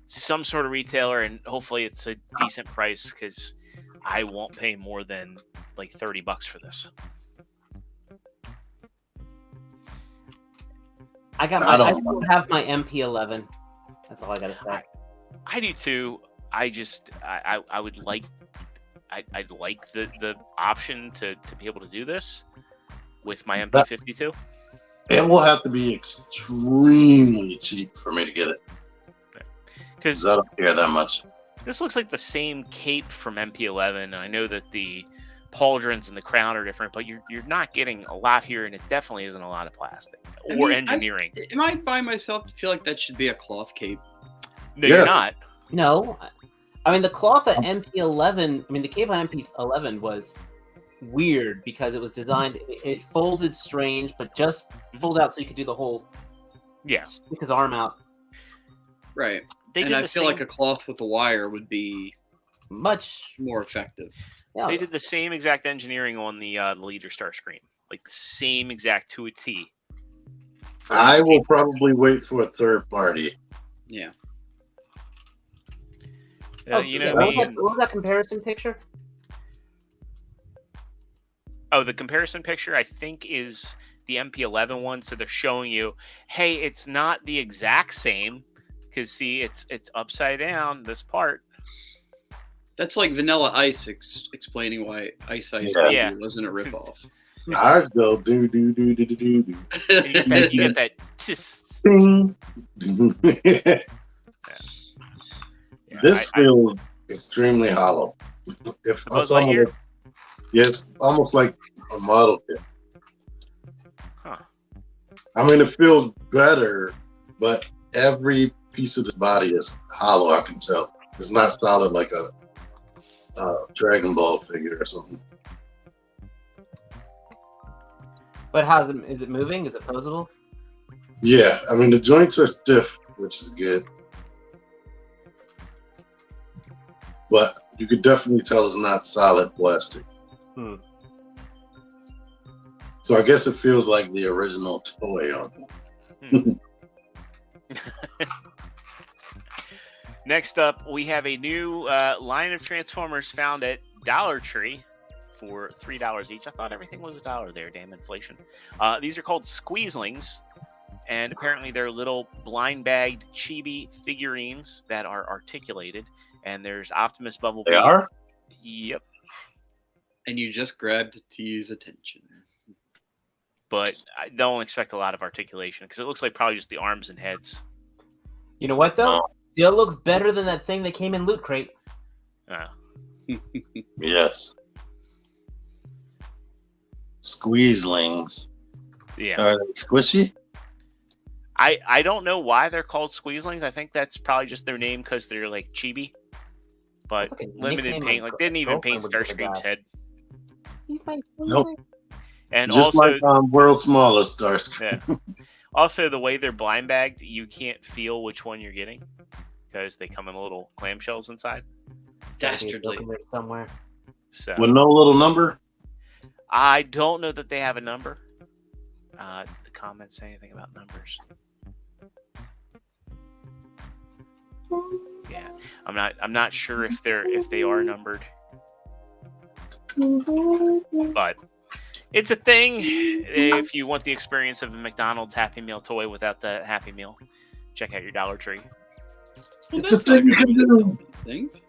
some sort of retailer, and hopefully it's a decent price because I won't pay more than like $30 for this. I still have my MP11. That's all I gotta say. I do too. I would like I'd like the option to be able to do this with my MP52. It will have to be extremely cheap for me to get it. Because I don't care that much. This looks like the same cape from MP11, and I know that the pauldrons and the crown are different, but you're not getting a lot here, and it definitely isn't a lot of plastic or engineering. Am I by myself to feel like that should be a cloth cape? No, yes. You're not. No. I mean, the cloth at MP11, I mean, the cape on MP11 was weird because it was designed, it folded strange, but just folded out so you could do the whole, stick his arm out. Right. And I feel like a cloth with a wire would be much more effective. Yeah. They did the same exact engineering on the Leader Starscream, like the same exact to a T. I will probably wait for a third party. Yeah. What was that comparison picture? Oh, the comparison picture I think is the MP11 one. So they're showing you, hey, it's not the exact same because see, it's upside down. This part. That's like Vanilla Ice explaining why Ice wasn't a ripoff. Ours go do. You get that. This feels extremely hollow. Yes, almost like a model kit. Huh. I mean, it feels better, but every piece of the body is hollow. I can tell it's not solid like a Dragon Ball figure or something. But is it moving? Is it posable? Yeah, I mean the joints are stiff, which is good. But you could definitely tell it's not solid plastic. So I guess it feels like the original toy on it. Next up, we have a new line of Transformers found at Dollar Tree for $3 each. I thought everything was $1 there, damn inflation. These are called Squeezlings, and apparently they're little blind-bagged chibi figurines that are articulated. And there's Optimus Bumblebee. They are? Yep. And you just grabbed T's attention. But I don't expect a lot of articulation because it looks like probably just the arms and heads. You know what, though? Still looks better than that thing that came in Loot Crate. Yes. Squeezlings. Yeah. Are they squishy? I don't know why they're called Squeezlings. I think that's probably just their name because they're like chibi. But like limited paint. Like, didn't even paint Starscream's head. Nope. And just also, like World's Smallest Starscream. Yeah. Also, the way they're blind bagged, you can't feel which one you're getting because they come in little clamshells inside. Dastardly. Somewhere. So, with no little number? I don't know that they have a number. The comments say anything about numbers. Yeah, I'm not sure if they are numbered, but it's a thing. If you want the experience of a McDonald's Happy Meal toy without the Happy Meal, check out your Dollar Tree. Well, it's a thing you can do. Things.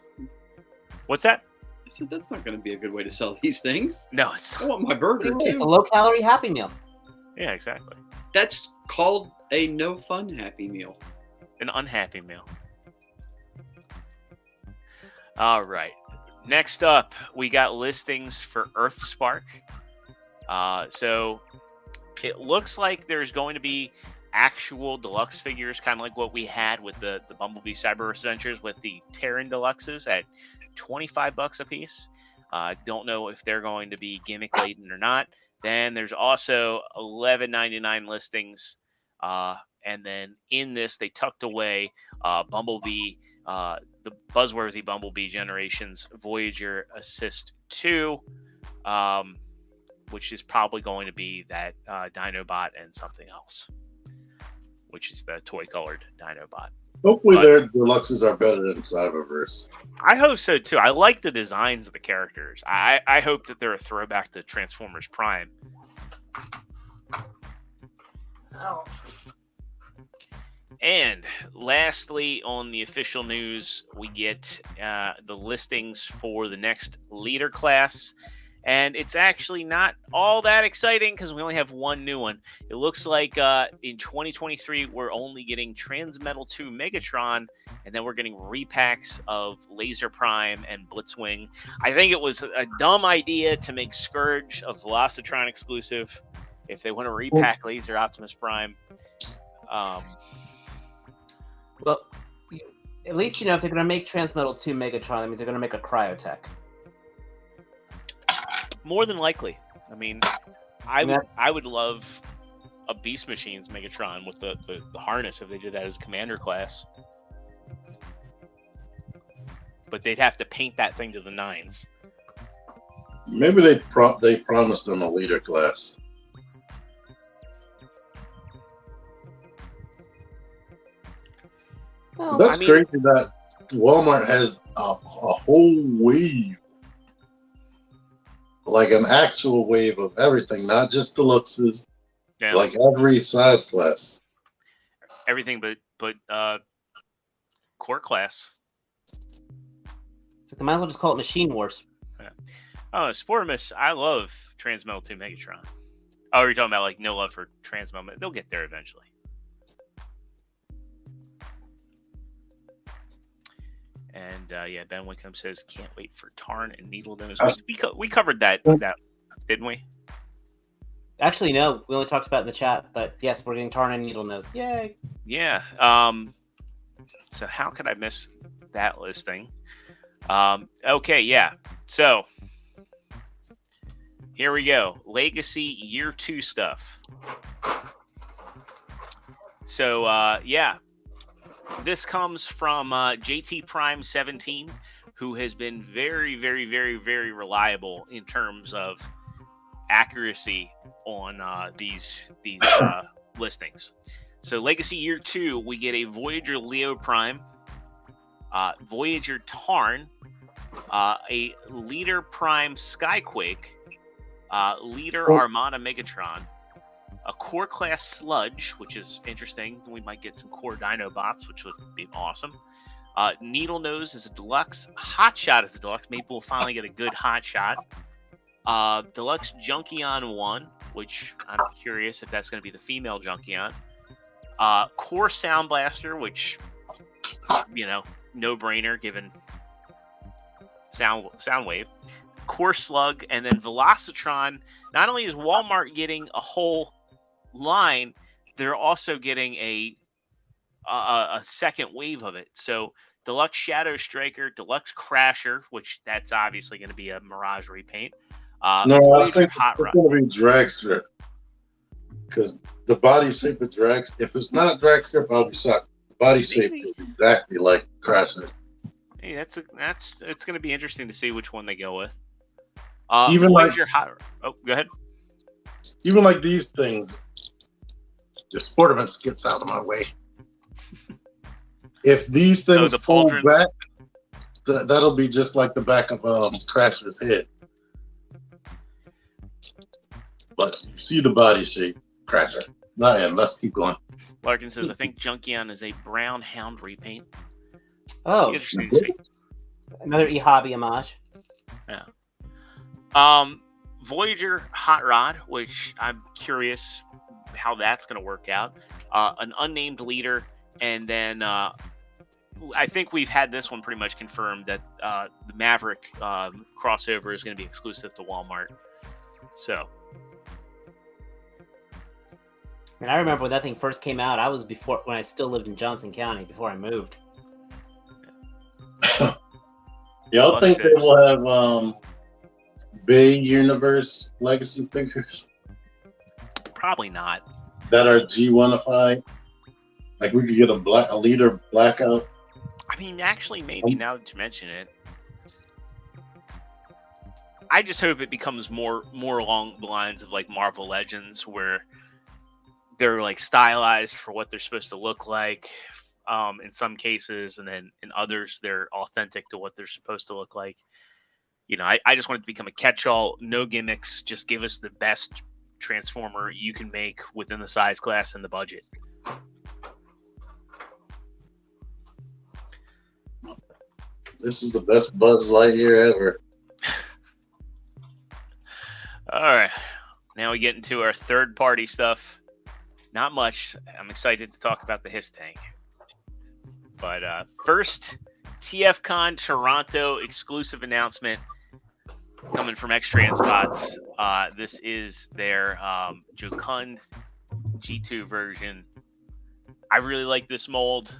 What's that? I said that's not going to be a good way to sell these things. No, it's not. I want my burger too. It's a low-calorie Happy Meal. Yeah, exactly. That's called a no fun Happy Meal. An unhappy meal. All right. Next up, we got listings for EarthSpark. So it looks like there's going to be actual deluxe figures, kind of like what we had with the Bumblebee Cyberverse Adventures with the Terran Deluxes at $25 a piece. Don't know if they're going to be gimmick laden or not. Then there's also $11.99 listings. And then in this, they tucked away Bumblebee, the buzzworthy Bumblebee Generations Voyager Assist 2, which is probably going to be that Dinobot and something else, which is the toy-colored Dinobot. Hopefully their deluxes are better than Cyberverse. I hope so, too. I like the designs of the characters. I hope that they're a throwback to Transformers Prime. Oh. And lastly, on the official news, we get the listings for the next leader class. And it's actually not all that exciting because we only have one new one. It looks like in 2023, we're only getting Transmetal 2 Megatron, and then we're getting repacks of Laser Prime and Blitzwing. I think it was a dumb idea to make Scourge a Velocitron exclusive if they want to repack Laser Optimus Prime. Well, at least, if they're going to make Transmetal 2 Megatron, that means they're going to make a Cryotech. More than likely. I mean, I would love a Beast Machines Megatron with the harness if they did that as Commander class. But they'd have to paint that thing to the nines. Maybe they promised them a leader class. Well, That's crazy that Walmart has a whole wave, like an actual wave of everything, not just deluxes, like every size class. Everything but core class. So they might as well just call it Machine Wars. Yeah. Oh, Sportimus, I love Transmetal 2 Megatron. Oh, you're talking about like no love for Transmetal. They'll get there eventually. And yeah, Ben Wickham says can't wait for Tarn and Needle Nose. We covered that, didn't we? Actually, no. We only talked about it in the chat, but yes, we're getting Tarn and Needle Nose. Yay! Yeah. So how could I miss that listing? Okay, yeah. So here we go. Legacy Year 2 stuff. So yeah. This comes from JT Prime 17, who has been very, very, very, very reliable in terms of accuracy on these listings. So Legacy Year 2, we get a Voyager Leo Prime, Voyager Tarn, a Leader Prime Skyquake, Leader Armada Megatron, a core class Sludge, which is interesting. We might get some core Dinobots, which would be awesome. Needle Nose is a deluxe. Hot Shot is a deluxe. Maybe we'll finally get a good Hot Shot. Deluxe Junkion 1, which I'm curious if that's going to be the female Junkion. Core Sound Blaster, which, no brainer given Soundwave. Core Slug, and then Velocitron. Not only is Walmart getting a whole line, they're also getting a second wave of it. So Deluxe Shadow Striker, Deluxe Crasher, which that's obviously going to be a Mirage repaint. No, I think it's going to be drag strip, because the body shape of drag. If it's not drag strip, I'll be shocked. The body shape is exactly like Crasher. Hey, it's going to be interesting to see which one they go with. Even like go ahead. Even like these things. The Sportivance gets out of my way. If these things fold back, that'll be just like the back of Crasher's head. But you see the body shape, Crasher. Let's keep going. Larkin says, I think Junkion is a brown hound repaint. Oh, interesting to see. Another E-Hobby homage. Yeah. Voyager Hot Rod, which I'm curious how that's going to work out. An unnamed leader, and then I think we've had this one pretty much confirmed that the Maverick crossover is going to be exclusive to Walmart. So, and I remember when that thing first came out. I was when I still lived in Johnson County before I moved. Y'all think they will have Bay Universe Legacy figures? Probably not. That are G1ified? Like we could get a leader blackout? I mean, actually, maybe now that you mention it. I just hope it becomes more along the lines of like Marvel Legends, where they're like stylized for what they're supposed to look like in some cases, and then in others they're authentic to what they're supposed to look like. I just want it to become a catch-all, no gimmicks, just give us the best Transformer you can make within the size class and the budget. This is the best Buzz Lightyear ever. All right. Now we get into our third-party stuff. Not much. I'm excited to talk about the H.I.S.S tank. But first, TFCon Toronto exclusive announcement coming from ExtraZero. This is their Jocund G2 version. I really like this mold.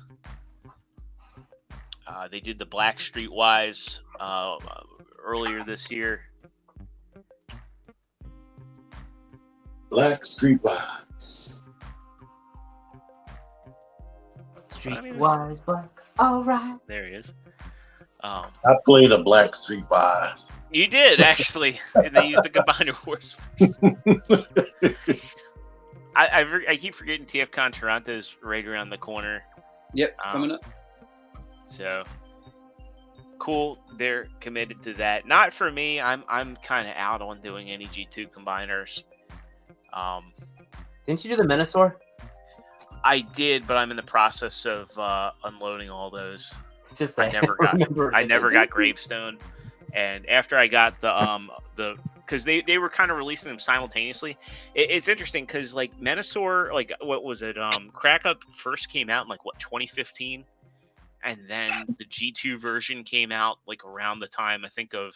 They did the Black Streetwise earlier this year. Black Streetwise. Streetwise Black. All right. There he is. I played a Black Streetwise. You did, actually. And they used the Combiner Wars. I keep forgetting TFCon Toronto's right around the corner. Yep, coming up. So cool, they're committed to that. Not for me. I'm kind of out on doing any G2 combiners. Didn't you do the Minosaur? I did, but I'm in the process of unloading all those. Just I never got Gravestone, and after I got the because they were kind of releasing them simultaneously. It's interesting because like Minosaur, like what was it? Crack Up first came out in like what 2015. And then the G2 version came out like around the time I think of.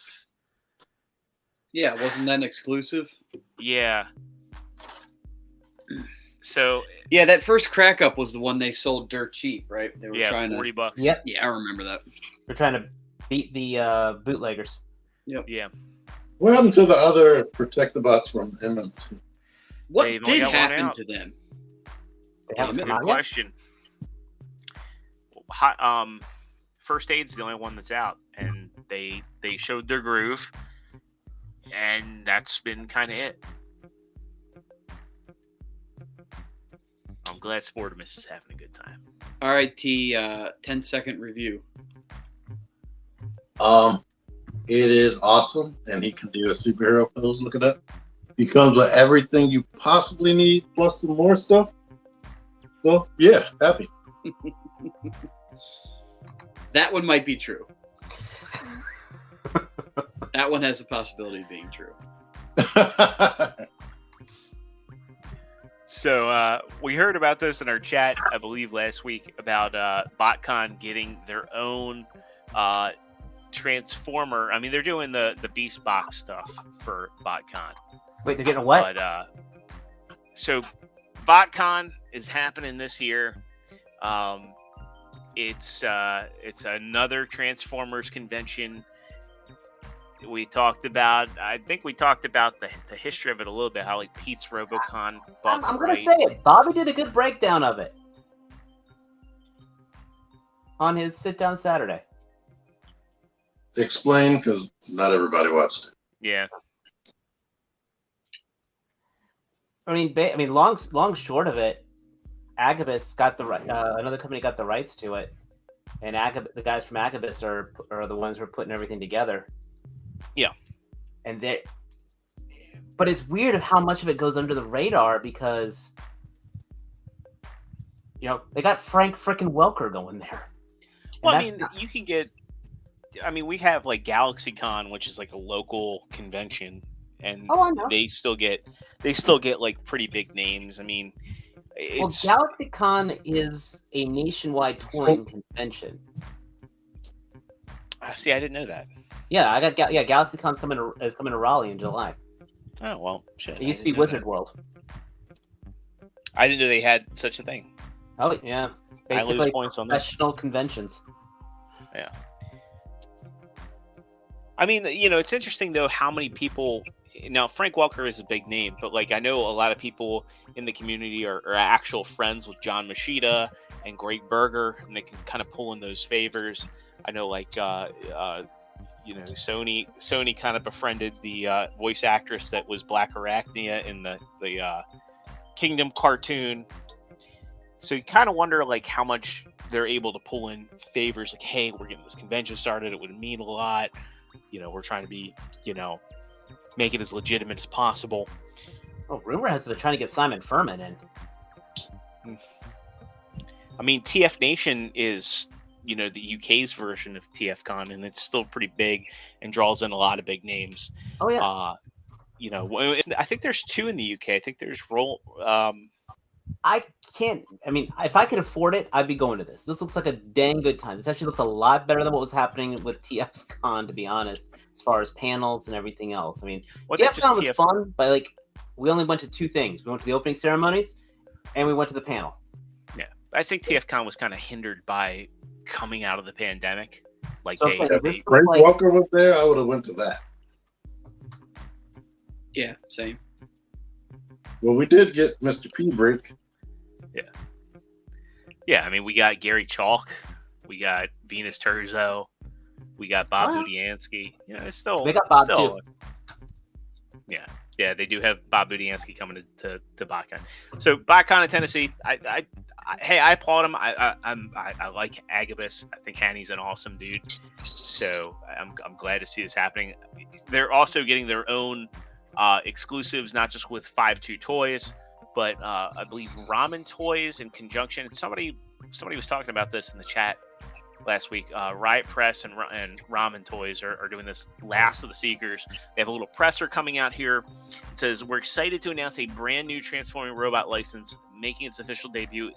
Yeah, wasn't that exclusive? Yeah. So. Yeah, that first Crack Up was the one they sold dirt cheap, right? They were trying $40. Yep. Yeah, I remember that. They're trying to beat the bootleggers. Yep. Yeah. What happened to the other Protectobots from MMC? What They've only did got one happen out. to them? They haven't That's a come good out yet? question. First Aid's the only one that's out, and they showed their groove, and that's been kind of it. I'm glad Sportimus is having a good time. All right, T, 10-second review. It is awesome, and he can do a superhero pose. Look it up. He comes with everything you possibly need, plus some more stuff. So yeah, happy. That one might be true. That one has the possibility of being true. So we heard about this in our chat, I believe, last week about BotCon getting their own Transformer. I mean, they're doing the Beast Box stuff for BotCon. Wait, they're getting what? But so BotCon is happening this year. It's another Transformers convention. We talked about, I think we talked about the history of it a little bit, how like Pete's Robocon bought I'm the going to rights. say it. Bobby did a good breakdown of it on his sit down Saturday. Explain, because not everybody watched it. Yeah. I mean, long short of it, Agabus got the another company got the rights to it, and the guys from Agabus are the ones who are putting everything together. Yeah, and but it's weird of how much of it goes under the radar because they got Frank frickin' Welker going there. Well, I mean, you can get. I mean, we have like GalaxyCon, which is like a local convention, and I know. they still get like pretty big names. I mean, GalaxyCon is a nationwide touring convention. See, I didn't know that. Yeah, I got GalaxyCon's coming to Raleigh in July. Oh well, shit. It used to be Wizard World. I didn't know they had such a thing. Oh yeah, basically I lose points on that. Professional conventions. Yeah. I mean, it's interesting though how many people. Now, Frank Welker is a big name, but like I know a lot of people in the community are actual friends with John Machida and Greg Berger, and they can kind of pull in those favors. I know, like Sony kind of befriended the voice actress that was Black Arachnia in the Kingdom cartoon. So you kind of wonder like how much they're able to pull in favors. Like, hey, we're getting this convention started. It would mean a lot. We're trying to be, make it as legitimate as possible. Oh, rumor has it they're trying to get Simon Furman in. I mean, TF Nation is, the UK's version of TFCon, and it's still pretty big and draws in a lot of big names. Oh yeah. I think there's 2 in the UK. I think there's I can't. I mean, if I could afford it, I'd be going to this. This looks like a dang good time. This actually looks a lot better than what was happening with TFCon, to be honest, as far as panels and everything else. I mean, TFCon was fun, but like we only went to 2 things. We went to the opening ceremonies, and we went to the panel. Yeah, I think TFCon was kind of hindered by coming out of the pandemic. Like Frank Walker was there, I would have went to that. Yeah, same. Well, we did get Mr. P break. Yeah. I mean, we got Gary Chalk, we got Venus Terzo, we got Bob Budiansky. It's still they got Bob too. Yeah, they do have Bob Budiansky coming to BotCon. So BotCon in Tennessee, I applaud him. I like Agabus. I think Hanny's an awesome dude. So I'm glad to see this happening. They're also getting their own exclusives, not just with 5.2 toys, but I believe Ramen Toys in conjunction. Somebody was talking about this in the chat last week. Riot Press and Ramen Toys are doing this Last of the Seekers. They have a little presser coming out here. It says, we're excited to announce a brand new transforming robot license making its official debut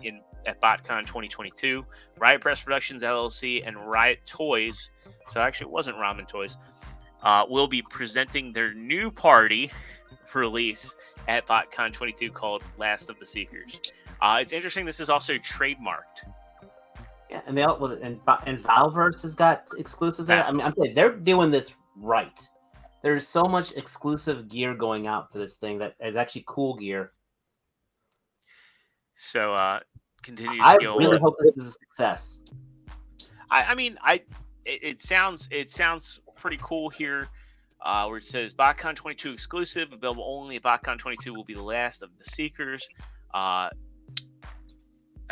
at BotCon 2022. Riot Press Productions LLC and Riot Toys, so actually it wasn't Ramen Toys, will be presenting their new party release at BotCon 22 called Last of the Seekers. It's interesting. This is also trademarked. Yeah, and and Valverse has got exclusive there. I mean, I'm saying they're doing this right. There's so much exclusive gear going out for this thing that is actually cool gear. So continue. I really hope this is a success. It sounds pretty cool here. Where it says BotCon 22 exclusive, available only at BotCon 22, will be the Last of the Seekers. I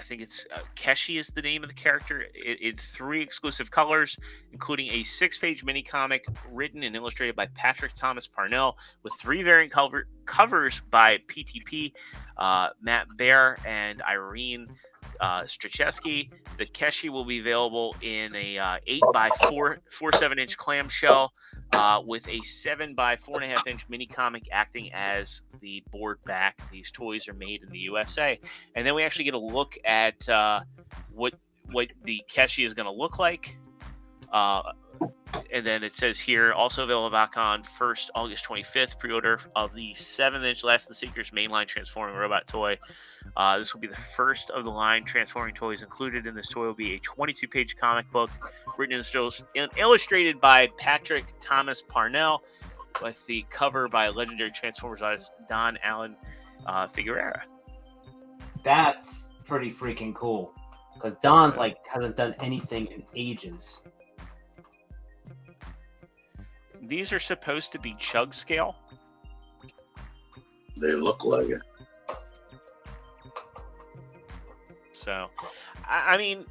think it's Keshi is the name of the character in 3 exclusive colors, including a 6-page mini comic written and illustrated by Patrick Thomas Parnell, with 3 variant covers by PTP, Matt Baer, and Irene Straczewski. The Keshi will be available in a 8x4.7-inch clamshell with a 7x4.5-inch mini comic acting as the board back. These toys are made in the USA, and then we actually get a look at what the Keshi is going to look like. And then it says here, also available back on August 25th, pre-order of the 7-inch Last of the Seekers mainline transforming robot toy. This will be the first of the line transforming toys. Included in this toy will be a 22-page comic book written and illustrated by Patrick Thomas Parnell, with the cover by legendary Transformers artist Don Allen Figueroa. That's pretty freaking cool, because Don's hasn't done anything in ages. These are supposed to be chug scale. They look like it. So, I mean,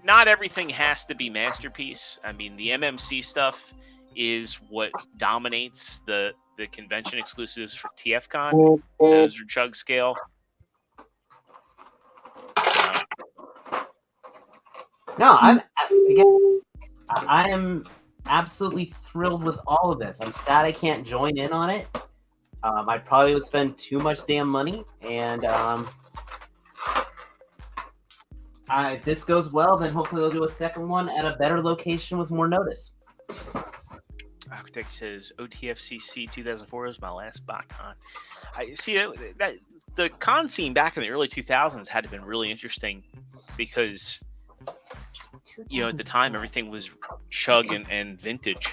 not everything has to be Masterpiece. I mean, the MMC stuff is what dominates the convention exclusives for TFCon. Those are chug scale. No, I am absolutely thrilled with all of this. I'm sad I can't join in on it. I probably would spend too much damn money, and if this goes well, then hopefully they'll do a second one at a better location with more notice. Architect says OTFCC 2004 was my last BotCon. I see that the con scene back in the early 2000s had to have been really interesting, because at the time everything was chug and vintage.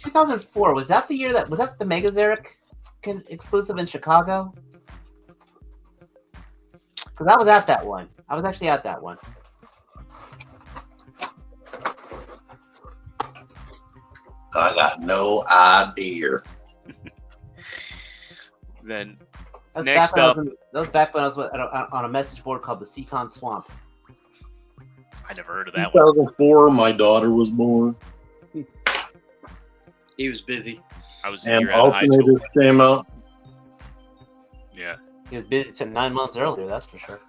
2004, was that the year was that the Mega Xeric exclusive in Chicago? Because I was at that one. I was actually at that one. I got no idea. Then that next up, that was back when I was on a message board called the Seacon Swamp. I never heard of that one. 2004, my daughter was born. He was busy. I was and out of high school. Alternators came out. Yeah. He was busy to 9 months earlier, that's for sure.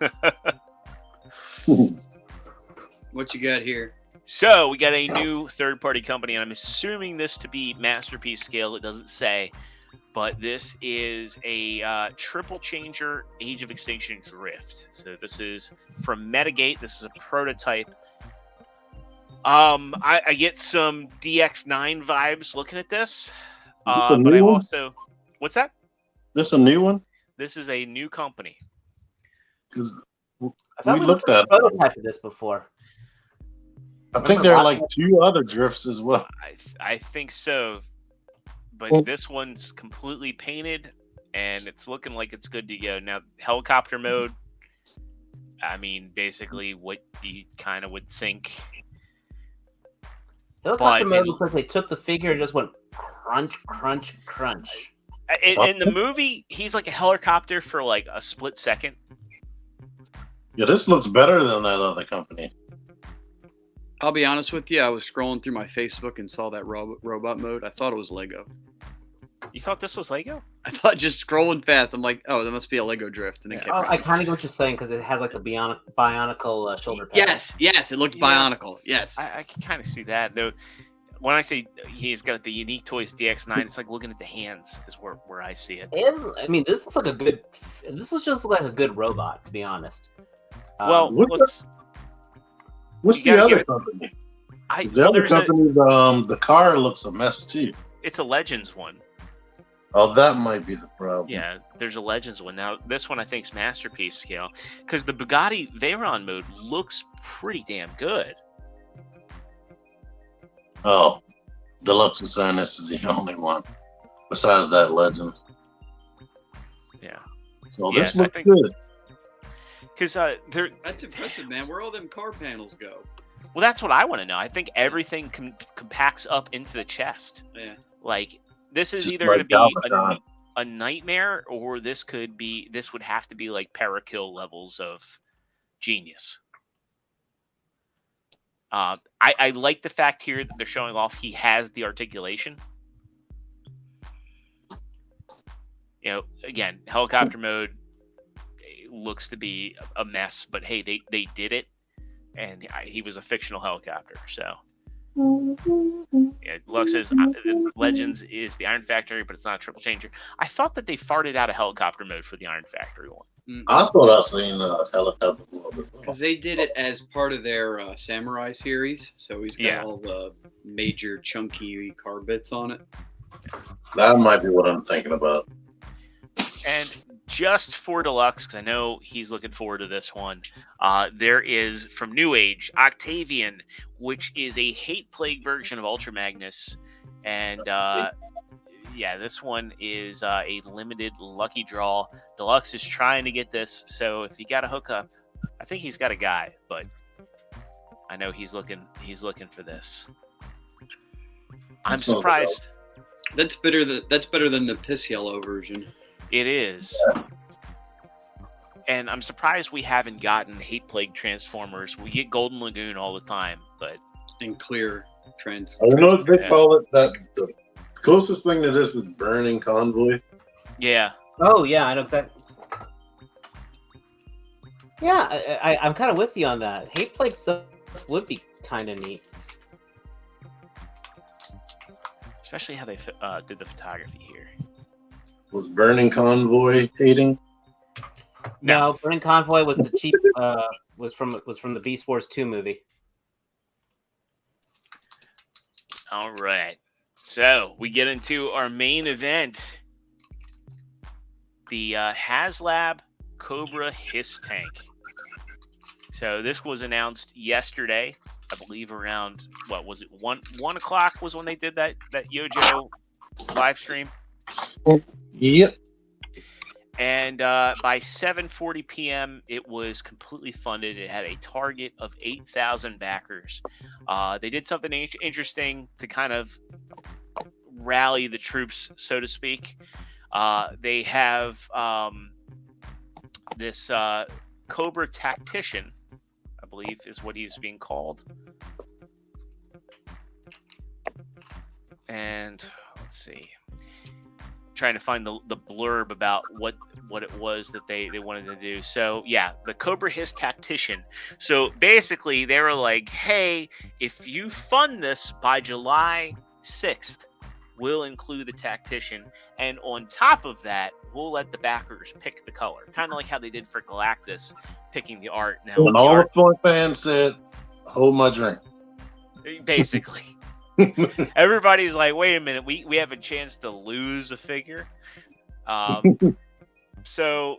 What you got here? So we got a new third-party company, and I'm assuming this to be Masterpiece scale. It doesn't say, but this is a triple changer Age of Extinction drift. So this is from Metagate. This is a prototype. I get some DX9 vibes looking at this, but I also, what's that? This a new one? This is a new company. Because I thought we looked at a prototype of this before. I think there are like 2 other drifts as well. I think so, but this one's completely painted, and it's looking like it's good to go. Now, helicopter mode, I mean, basically what you kind of would think. Helicopter mode looks like they took the figure and just went crunch, crunch, crunch. In the movie, he's like a helicopter for like a split second. Yeah, this looks better than that other company. I'll be honest with you. I was scrolling through my Facebook and saw that robot mode. I thought it was Lego. You thought this was Lego? I thought just scrolling fast. I'm like, oh, that must be a Lego drift. And then I kind of get what you're saying because it has like the bionicle shoulder pads. Yes, it looked bionicle. Yes, I can kind of see that. Though, when I say he's got the Unique Toys DX9, it's like looking at the hands is where I see it. And, I mean, this looks like a good. This is just like a good robot, to be honest. Well, what's the other company? The other company, the car looks a mess too. It's a Legends one. Oh, that might be the problem. Yeah, there's a Legends one. Now, this one I think is Masterpiece scale because the Bugatti Veyron mode looks pretty damn good. Oh, Deluxe is saying this is the only one besides that Legend. Yeah. So this looks good. Because that's impressive, man. Where all them car panels go? Well, that's what I want to know. I think everything compacts up into the chest. Yeah. Like this is Just either like going to be a nightmare, or this would have to be like Parakill levels of genius. I like the fact here that they're showing off he has the articulation. You know, again, helicopter mode looks to be a mess, but hey, they did it, and he was a fictional helicopter. So, yeah, Lux says Legends is the Iron Factory, but it's not a triple changer. I thought that they farted out a helicopter mode for the Iron Factory one. I thought I seen a helicopter mode because they did it as part of their Samurai series, so he's got all the major chunky car bits on it. That might be what I'm thinking about. And just for Deluxe, because I know he's looking forward to this one, there is from New Age Octavian, which is a hate plague version of Ultra Magnus, and this one is a limited lucky draw. Deluxe is trying to get this, so if you got a hookup, I think he's got a guy, but I know he's looking for this. I'm surprised. That's better than the piss yellow version. It is. And I'm surprised we haven't gotten Hate Plague Transformers. We get Golden Lagoon all the time, but and clear trans. I don't know what they call it. That the closest thing to this is Burning Convoy. Yeah. Oh yeah, I know exactly. Yeah, I'm kind of with you on that. Hate Plague stuff would be kind of neat, especially how they did the photography here. Was Burning Convoy hating? No, Burning Convoy was the cheap. Was from the Beast Wars 2 movie. All right, so we get into our main event, the HasLab Cobra Hiss Tank. So this was announced yesterday, I believe around, what was it, 1 o'clock was when they did that Yojo live stream. Yep. And by 7:40 p.m., it was completely funded. It had a target of 8,000 backers. They did something interesting to kind of rally the troops, so to speak. They have this Cobra Tactician, I believe is what he's being called. And let's see. trying to find the blurb about what it was that they wanted to do. So yeah, the Cobra Hiss Tactician. So basically they were like, hey, if you fund this by July 6th, we'll include the Tactician, and on top of that, we'll let the backers pick the color, kind of like how they did for Galactus picking the art. Now And all the toy fans said, "Hold my drink." basically everybody's like, wait a minute, we have a chance to lose a figure. So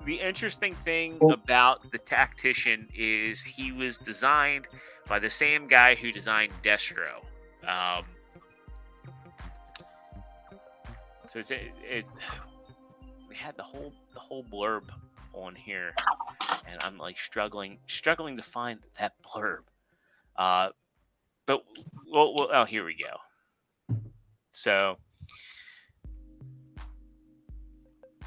the interesting thing about the Tactician is he was designed by the same guy who designed Destro. So it we had the whole blurb on here, and I'm like struggling to find that blurb. But well, oh, here we go. So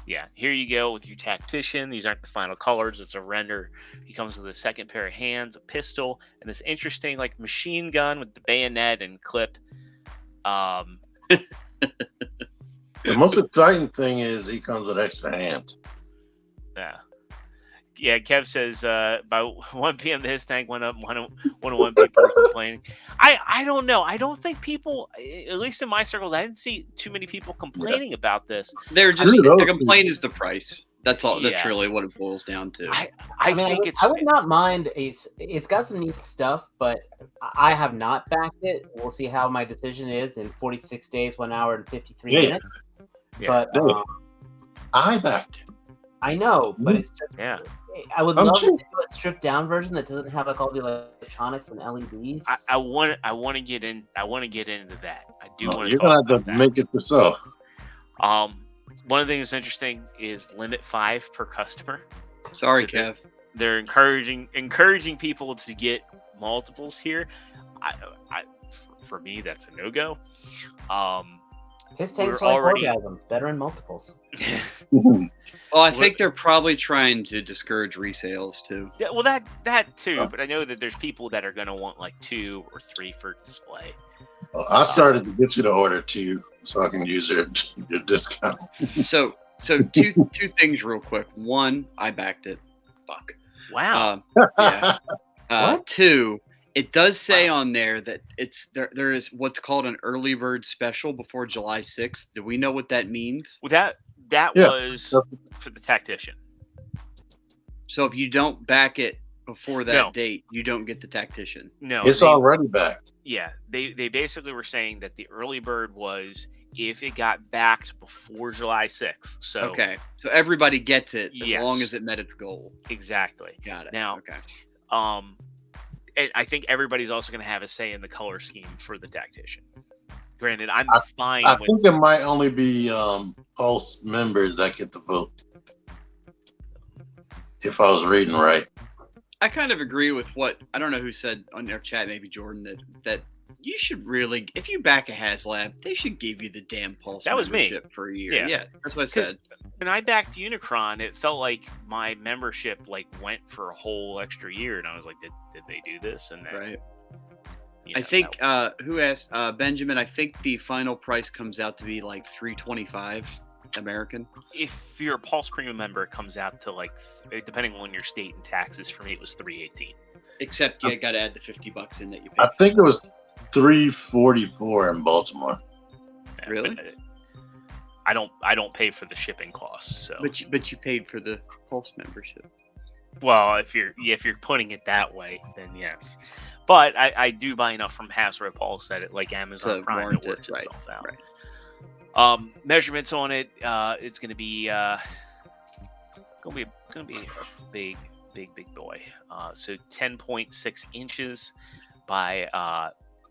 yeah, here you go with your Tactician. These aren't the final colors. It's a render. He comes with a second pair of hands, a pistol, and this interesting like machine gun with the bayonet and clip. The most exciting thing is he comes with extra hands. Yeah. Kev says by 1 p.m. his tank went up. 101 people were complaining. I don't know. I don't think people, at least in my circles, I didn't see too many people complaining about this. They're just the complaint is the price. That's all. That's Yeah. really what it boils down to. I would not mind it's got some neat stuff, but I have not backed it. We'll see how my decision is in 46 days, 1 hour and 53 minutes. Yeah. But I backed it. I know, but it's just I would I'm love sure. to do a stripped down version that doesn't have like all the electronics and LEDs. I want to get in. I want to get into that. I do want to. You're gonna have to make it yourself. One of the things that's interesting is limit 5 per customer. Sorry, So Kev. They're encouraging people to get multiples here. For me, that's a no-go. His tanks we're are like already- orgasms, better in multiples. Well, I think they're probably trying to discourage resales too. Yeah, well, that too. But I know that there's people that are gonna want like 2 or 3 for display. Well, I started to get you to order 2 so I can use your discount. So two things real quick. One, I backed it. Fuck. Wow. Yeah. What? 2, it does say on there that it's there is what's called an early bird special before July 6th. Do we know what that means? Well, that Yeah. was for the Tactician. So if you don't back it before that No. date, you don't get the Tactician. No, It's already back. Yeah, they basically were saying that the early bird was if it got backed before July 6th. So Okay. So everybody gets it as Yes. long as it met its goal. exactly. Got it. Now, okay. And I think everybody's also going to have a say in the color scheme for the Tactician. Granted, I'm fine I with. think it might only be Pulse members that get the vote. If I was reading right. I kind of agree with what I don't know who said on their chat, maybe Jordan, that you should really, if you back a HasLab, they should give you the damn Pulse That was me. membership for a year. Yeah. Yeah, that's what I 'Cause said. when I backed Unicron, it felt like my membership went for a whole extra year, and I was like, did they do this? And then, Right. you I know, think that- who asked Benjamin. I think the final price comes out to be like $325 American. if you're a Pulse Premium member, it comes out to like, depending on your state and taxes. For me, it was $318. Except you got to add the $50 in that you pay. I think it was $344 in Baltimore. Yeah, Really? but I don't pay for the shipping costs. So, But you paid for the Pulse membership. well, if you're putting it that way, then yes. But I do buy enough from Hasbro Pulse that it like Amazon To Prime, warrant it works it, right, itself out. right. Measurements on it, it's gonna be a big boy. So 10.6 inches by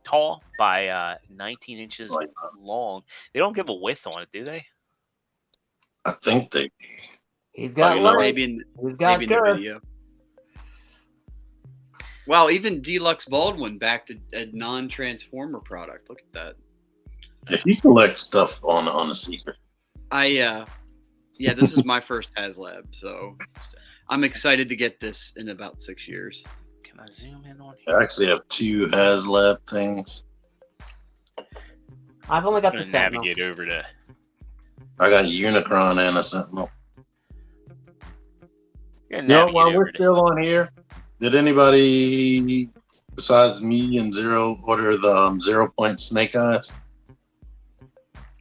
tall by 19 inches long. They don't give a width on it, do they? I think they. He's got you know, light. Maybe He's got maybe in the girth. video. Wow, even Deluxe Baldwin backed a non-Transformer product. Look at that. If you collect stuff on the secret. Yeah, this is my first HasLab, so I'm excited to get this in about 6 years. Can I zoom in on I here? actually have 2 HasLab things. I've only got I'm the gonna Sentinel. navigate over to I got a Unicron and a Sentinel. You're You know, navigate while over we're to- still on here, did anybody besides me and Zero order the 0 Point Snake Eyes?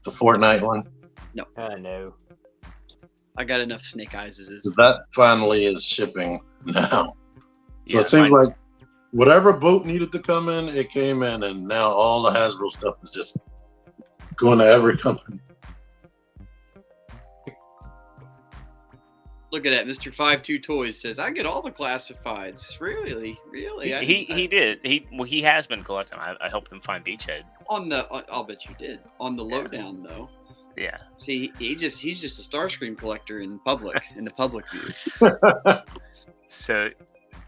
The Fortnite one? No. I got enough Snake Eyes as is. That finally is shipping now. So Yeah, it seems mine- like whatever boat needed to come in, it came in, and now all the Hasbro stuff is just going to every company. Look at that. Mr. 52 Toys says, I get all the classifieds. Really? he did. He has been collecting. I helped him find Beachhead. I'll bet you did. On the lowdown, though. Yeah. See, he's just a Starscream collector in public, in the public view. So,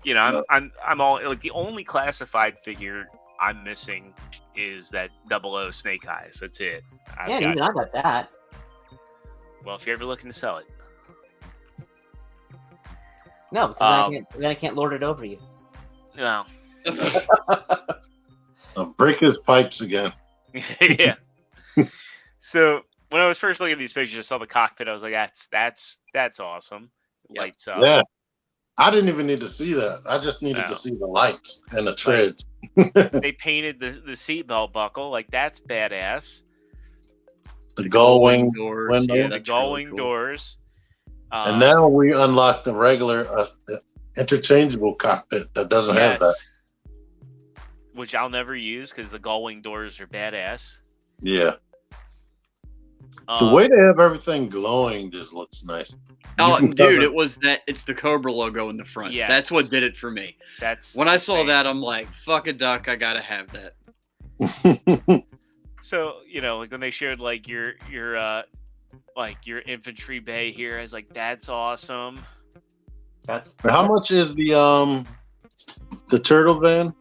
you know, I'm all like the only classified figure I'm missing is that 00 Snake Eyes. That's it. Even I got that. Well, if you're ever looking to sell it, No, because then I can't lord it over you. well, Break his pipes again. yeah. So when I was first looking at these pictures, I saw the cockpit. I was like, that's awesome. Yep. Lights up. Yeah. I didn't even need to see that. I just needed to see the lights and the treads. They painted the seatbelt buckle. Like, that's badass. The gull wing doors. window. Yeah, The that's gull really wing cool. doors. And now we unlock the regular interchangeable cockpit that doesn't have that. Which I'll never use because the gull wing doors are badass. Yeah. The way they have everything glowing just looks nice. Oh, You can dude, cover- it's the Cobra logo in the front. Yes. That's what did it for me. That's When I saw insane. that, I'm like, fuck a duck, I gotta have that. So, you know, like when they showed like your infantry bay here, I was like, that's awesome. How much is the turtle van?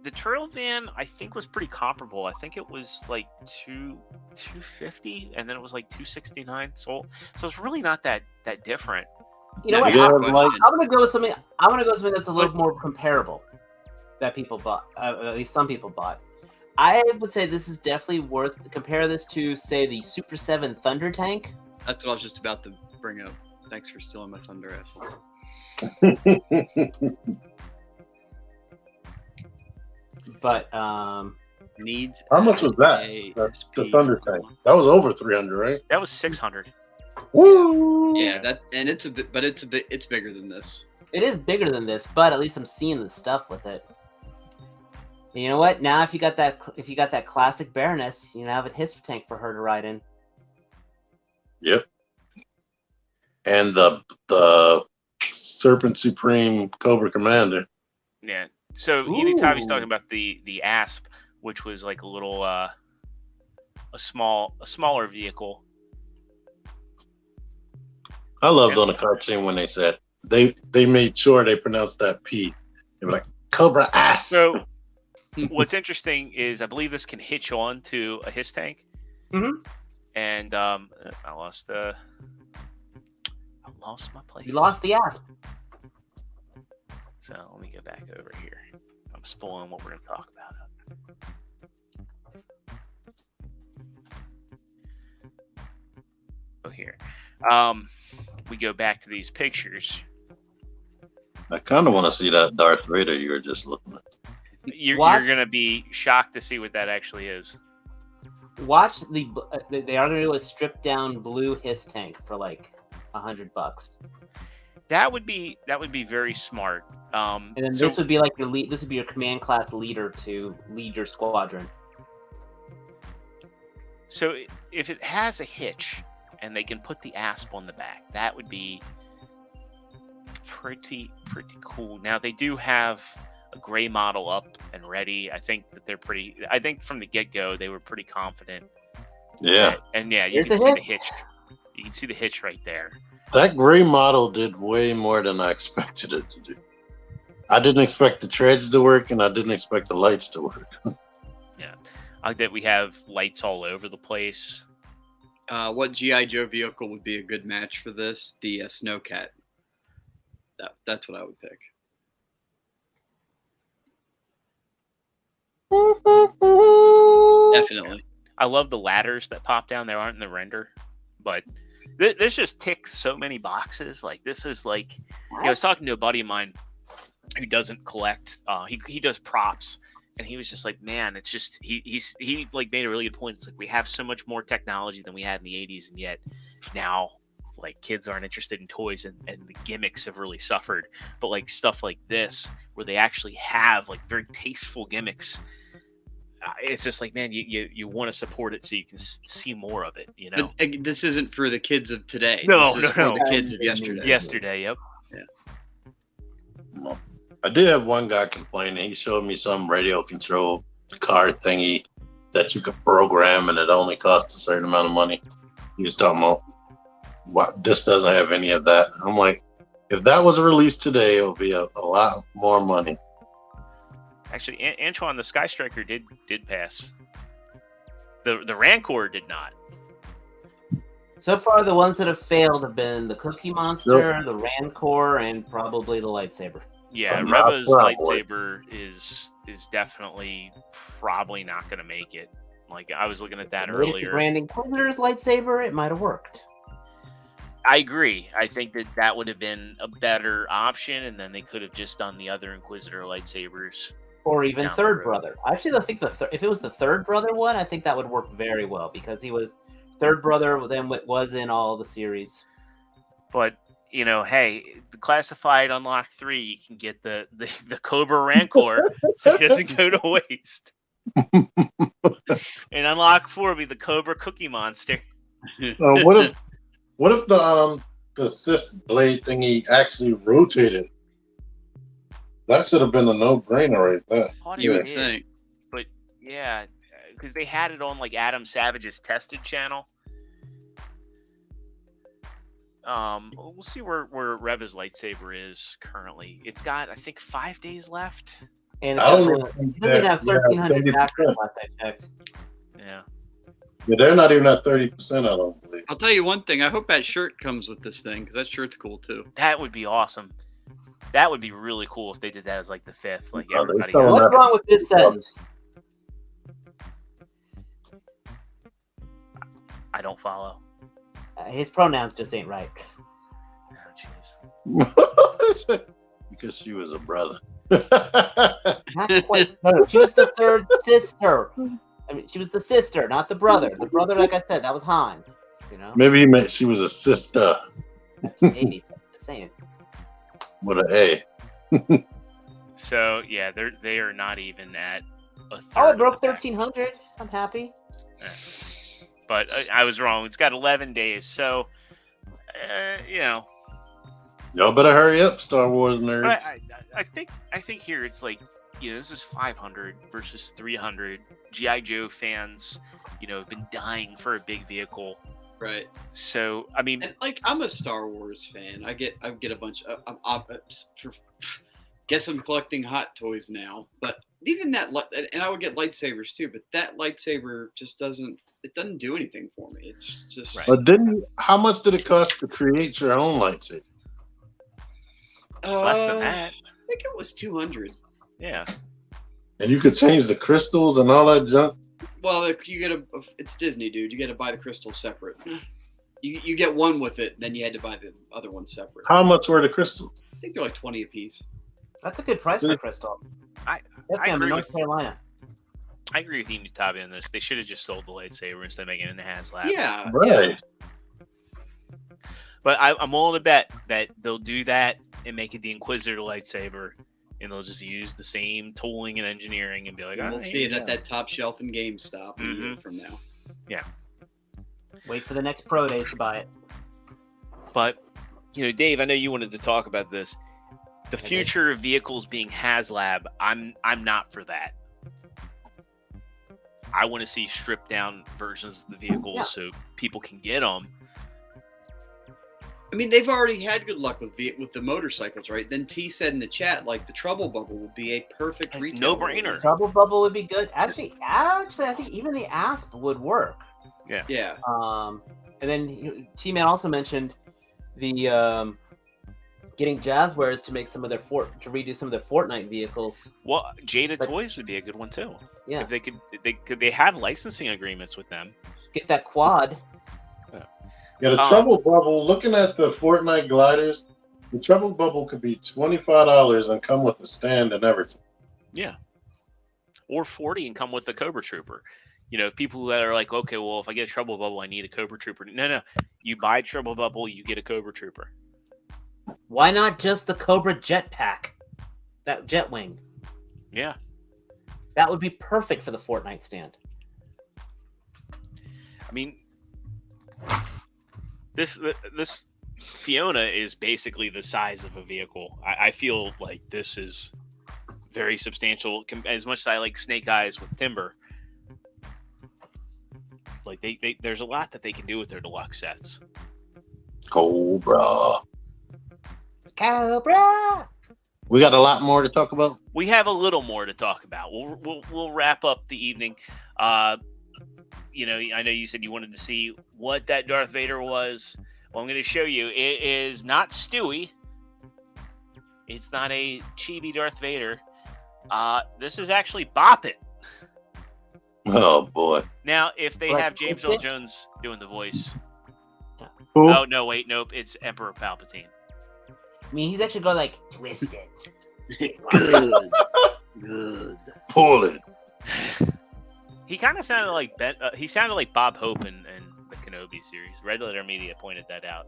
The turtle van, I think, was pretty comparable. I think it was like $250, and then it was like $269 sold. So it's really not that different. You know what? Yeah, I'm like- gonna go with something. I'm gonna go with something that's a little more comparable that people bought. At least some people bought. I would say this is definitely worth. Compare this to, say, the Super 7 Thunder Tank. That's what I was just about to bring up. Thanks for stealing my thunder, asshole. But Needs. How much was that? The Thunder Tank. That was over 300, right? That was 600. Woo! Yeah, that and it's bigger than this. it is bigger than this. But at least I'm seeing the stuff with it. And you know what? Now, if you got that classic Baroness, you now have a H.I.S.S tank for her to ride in. Yep. And the Serpent Supreme Cobra Commander. Yeah. So anytime he's talking about the ASP, which was like a little a smaller vehicle. I loved on the cartoon when they said they made sure they pronounced that P. They were like Cobra ass. So what's interesting is I believe this can hitch on to a H.I.S.S tank. Mhm. And I lost my place. You lost the ASP. So let me go back over here. I'm spoiling what we're going to talk about. Oh, here. We go back to these pictures. I kind of want to see that Darth Vader you were just looking at. You're Watch- going to be shocked to see what that actually is. Watch they are going to do a stripped down blue H.I.S.S tank for like $100. That would be very smart. And then So- this would be like your lead. This would be your command class leader to lead your squadron. So if it has a hitch and they can put the ASP on the back, that would be pretty cool. Now they do have a gray model up and ready. I think from the get-go they were pretty confident. Yeah. And yeah, you Here's can the see the hitch. hitch. You can see the hitch right there. That gray model did way more than I expected it to do. I didn't expect the treads to work, and I didn't expect the lights to work. Yeah. I like that we have lights all over the place. What G.I. Joe vehicle would be a good match for this? The Snowcat. That's what I would pick. Definitely. I love the ladders that pop down. They aren't in the render. But this just ticks so many boxes. Like this is like, I was talking to a buddy of mine who doesn't collect. He does props, and he was just like, man, it's just he like made a really good point. It's like we have so much more technology than we had in the 80s, and yet now like kids aren't interested in toys, and the gimmicks have really suffered. But like stuff like this, where they actually have like very tasteful gimmicks. It's just like, man, you want to support it so you can see more of it, you know. But this isn't for the kids of today. No, this is for the kids of yesterday. Yesterday, yep. Well, I did have one guy complaining. He showed me some radio control car thingy that you could program, and it only costs a certain amount of money. He was talking about, what, this doesn't have any of that. I'm like, if that was released today, it would be a lot more money. Actually, Antoine, the Sky Striker did pass. The Rancor did not. So far, the ones that have failed have been the Cookie Monster, the Rancor, and probably the lightsaber. Yeah, Reva's lightsaber is definitely probably not going to make it. Like, I was looking at that earlier. Grand Inquisitor's lightsaber, it might have worked. I agree. I think that would have been a better option, and then they could have just done the other Inquisitor lightsabers. Or even Third Brother. Actually, I think if it was the Third Brother one, I think that would work very well, because he was Third Brother, then was in all the series. But, you know, hey, the Classified Unlock 3, you can get the Cobra Rancor, so it doesn't go to waste. And Unlock 4 will be the Cobra Cookie Monster. What if the Sith blade thingy actually rotated? That should have been a no-brainer right there. You would think. But yeah, because they had it on like Adam Savage's Tested channel. We'll see where Reva's lightsaber is currently. It's got, I think, 5 days left. And it doesn't have 1,300 backers left, I checked. Yeah. Yeah, they're not even at 30%, I don't believe. I'll tell you one thing. I hope that shirt comes with this thing, because that shirt's cool too. That would be awesome. That would be really cool if they did that as like the 5th. Like everybody. What's wrong with this sentence? I don't follow. His pronouns just ain't right. Oh, jeez. Because she was a brother. Not quite. No, she was the third sister. I mean, she was the sister, not the brother. The brother, like I said, that was Han. You know. Maybe he meant she was a sister. Maybe. Just saying. With an A. So yeah, they are not even at a third. Oh, it broke 1,300. I'm happy. But I was wrong. It's got 11 days, so you know. Y'all better hurry up, Star Wars nerds. I think here it's like, you know, this is 500 versus 300. G.I. Joe fans, you know, have been dying for a big vehicle. Right. So, I mean, and like, I'm a Star Wars fan. I get a bunch of guess I'm collecting Hot Toys now, but even that, and I would get lightsabers too, but that lightsaber just doesn't do anything for me. It's just. Right. But how much did it cost to create your own lightsaber? Less than that. I think it was 200. Yeah. And you could change the crystals and all that junk. Well, it's Disney, dude. You got to buy the crystals separate. You get one with it, then you had to buy the other one separate. How much were the crystals? I think they're like 20 a piece. That's a good price for crystal. I That's agree North Carolina. I agree with you, Tabi, on this. They should have just sold the lightsaber instead of making it in the HASLab. Yeah. Right. But I'm willing to bet that they'll do that and make it the Inquisitor lightsaber, and they'll just use the same tooling and engineering and be like, we'll see it at that top shelf in GameStop a year from now. Yeah. Wait for the next Pro Days to buy it. But, you know, Dave, I know you wanted to talk about this. The future of vehicles being HASLab, I'm not for that. I want to see stripped down versions of the vehicles so people can get them. I mean, they've already had good luck with the motorcycles, right? Then T said in the chat, like, the Trouble Bubble would be a perfect retail. No-brainer. Trouble Bubble would be good. Actually, I think even the Asp would work. Yeah. Yeah. And then T-Man also mentioned the getting Jazzwares to make some of their redo some of their Fortnite vehicles. Well, Jada Toys would be a good one too. Yeah. If they have licensing agreements with them. Get that quad. Yeah, the Trouble Bubble, looking at the Fortnite gliders, the Trouble Bubble could be $25 and come with a stand and everything. Yeah. Or 40 and come with the Cobra Trooper. You know, people that are like, okay, well, if I get a Trouble Bubble, I need a Cobra Trooper. No. You buy Trouble Bubble, you get a Cobra Trooper. Why not just the Cobra Jetpack? That Jetwing. Yeah. That would be perfect for the Fortnite stand. I mean, this Fiona is basically the size of a vehicle. I feel like this is very substantial. As much as I like Snake Eyes with Timber, like there's a lot that they can do with their deluxe sets. Cobra. We got a lot more to talk about. We have a little more to talk about. We'll wrap up the evening. You know, I know you said you wanted to see what that Darth Vader was. Well, I'm going to show you. It is not Stewie. It's not a chibi Darth Vader. This is actually Bop It. Oh boy! Now, if they Like, have James Earl Jones doing the voice. Who? Oh no, wait, nope. It's Emperor Palpatine. I mean, he's actually going like twist it. Good. Pull it. He kind of sounded like he sounded like Bob Hope in the Kenobi series. Red Letter Media pointed that out.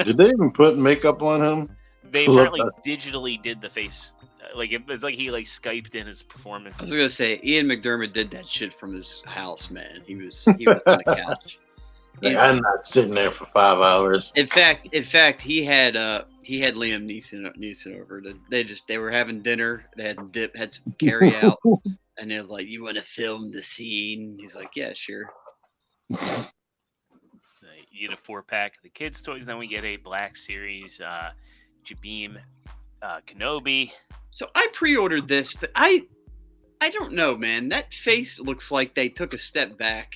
Did they even put makeup on him? They apparently digitally did the face. Like it's like he like Skyped in his performance. I was gonna say Ian McDermott did that shit from his house, man. He was on the couch. Like, I'm not sitting there for 5 hours. In fact, he had Liam Neeson over. They were having dinner. They had some carry out, and they're like, "You want to film the scene?" He's like, "Yeah, sure." You get a 4-pack of the kids' toys. Then we get a Black Series Jabeam Kenobi. So I pre-ordered this, but I don't know, man. That face looks like they took a step back.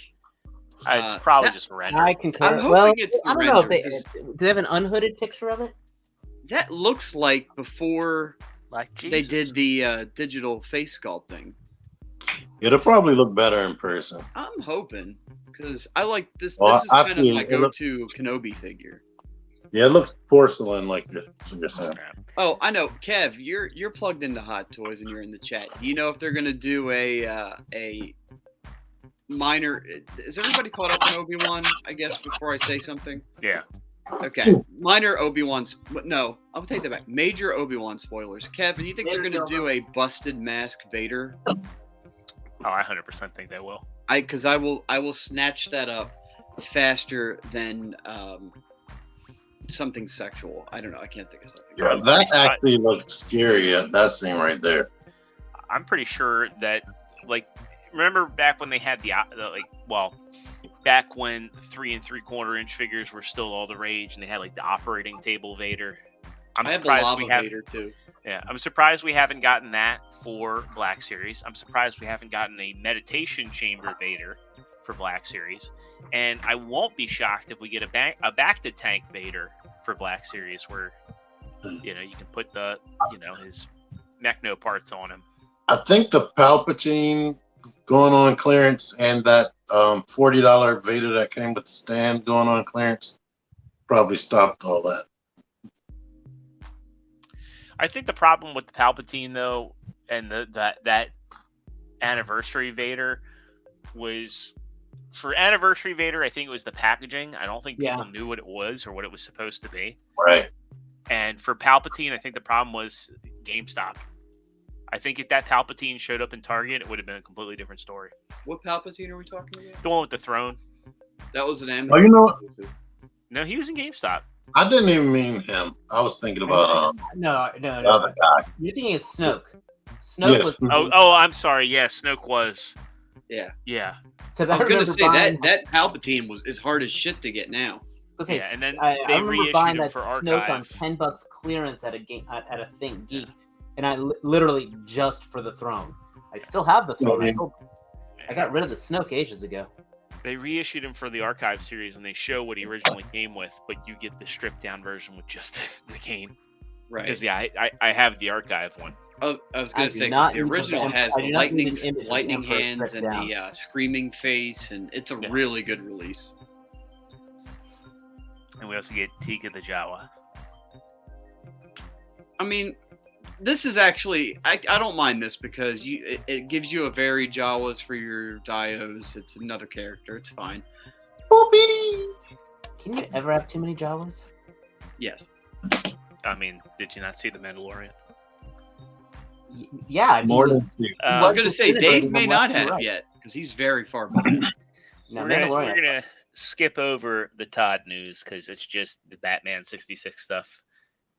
It's probably just a render. I concur. I'm hoping Well, it's the I don't know if render, do they have an unhooded picture of it? That looks like before Like they Jesus. did the digital face sculpting. It'll probably look better in person. I'm hoping because I like this. Well, This is I kind of see my it. It look- go-to Kenobi figure. Yeah, it looks porcelain like you're saying. Oh, I know, Kev. You're plugged into Hot Toys and you're in the chat. Do you know if they're gonna do a minor? Is everybody caught up on Obi-Wan? I guess before I say something. Yeah. Okay. Minor Obi-Wan's. No, I'll take that back. Major Obi-Wan spoilers. Kev, do you think they're gonna do a busted mask Vader? Oh, I 100% think they will. Because I will snatch that up faster than something sexual. I don't know. I can't think of something. Yeah, that actually looks scary. That scene right there. I'm pretty sure that, like, remember back when they had back when 3 3/4-inch figures were still all the rage, and they had like the operating table Vader. I have the lava Vader too. Yeah, I'm surprised we haven't gotten that for Black Series. I'm surprised we haven't gotten a meditation chamber Vader for Black Series, and I won't be shocked if we get a back to tank Vader for Black Series, where you can put the his Mechno parts on him. I think the Palpatine going on clearance and that $40 Vader that came with the stand going on clearance probably stopped all that. I think the problem with the Palpatine though, and that anniversary Vader was, for anniversary Vader, I think it was the packaging. I don't think people knew what it was or what it was supposed to be. Right. And for Palpatine, I think the problem was GameStop. I think if that Palpatine showed up in Target, it would have been a completely different story. What Palpatine are we talking about? The one with the throne. That was an Amazon. Oh, you know what? No, he was in GameStop. I didn't even mean him. I was thinking about No. the other guy. You're thinking of Snoke. Snoke Yes. was. Oh, I'm sorry. Yeah, Snoke was. Yeah. Yeah. Because I was gonna say that Palpatine is hard as shit to get now. Yeah, and then I they remember reissued buying him that for Snoke on Archive. $10 clearance at a Think Geek, and I literally just for the throne. I still have the throne. I got rid of the Snoke ages ago. They reissued him for the Archive series, and they show what he originally came with, but you get the stripped down version with just the cane. Right. Because I have the Archive one. I was going I to do say, 'cause not the need original an- has I the do not need an image of lightning Emperor hands set and down. the screaming face, and it's a Yeah. really good release. And we also get Tika the Jawa. I mean, this is actually I don't mind this because it gives you a very Jawas for your Dios. It's another character. It's fine. Can you ever have too many Jawas? Yes. I mean, did you not see The Mandalorian? Yeah, More than two. I was Uh, going to say Dave disintegrating may them not left and have right. yet because he's very far behind. No, we're Mandalorian. gonna skip over the Todd news because it's just the Batman 66 stuff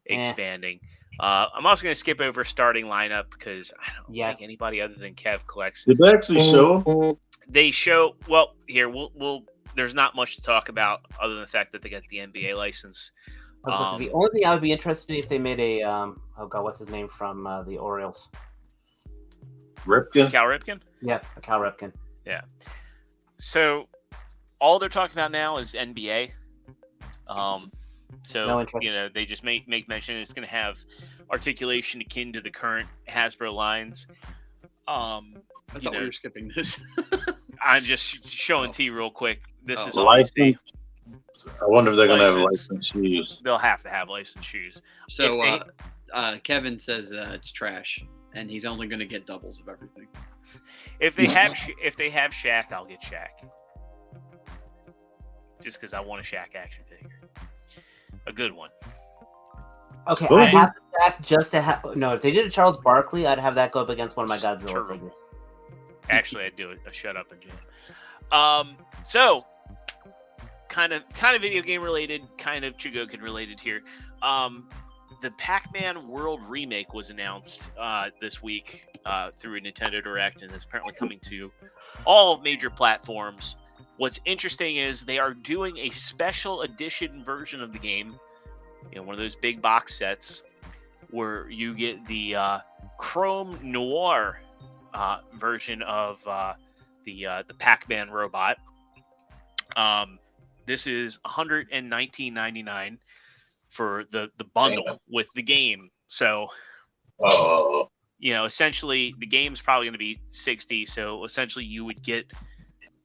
expanding. I'm also gonna skip over starting lineup because I don't Yes. think anybody other than Kev collects. Did they actually show? They show here. We'll. There's not much to talk about other than the fact that they got the NBA license. I was supposed to be. The only thing I would be interested in if they made a oh god, what's his name from the Orioles? Ripken? Cal Ripken. Yeah, Cal Ripken. Yeah. So all they're talking about now is NBA. So No interest. they just make mention it's going to have articulation akin to the current Hasbro lines. I thought we know, were skipping this. I'm just showing T real quick. This is License? obviously I wonder if they're going to have License. licensed shoes. they'll have to have licensed shoes. So If Kevin says it's trash, and he's only going to get doubles of everything. If they have Shaq, I'll get Shaq. Just because I want a Shaq action figure, a good one. Okay, Well, I have that just to have. No, if they did a Charles Barkley, I'd have that go up against one of my Godzilla True. figures. Actually, I'd do a shut up and jam. So kind of video game related, kind of Chogokin related here. The Pac-Man World remake was announced this week through a Nintendo Direct, and is apparently coming to all major platforms. What's interesting is they are doing a special edition version of the game, one of those big box sets, where you get the Chrome Noir version of the Pac-Man robot. This is $119.99 for the bundle with the game. So, Oh, essentially the game's probably going to be $60. So essentially you would get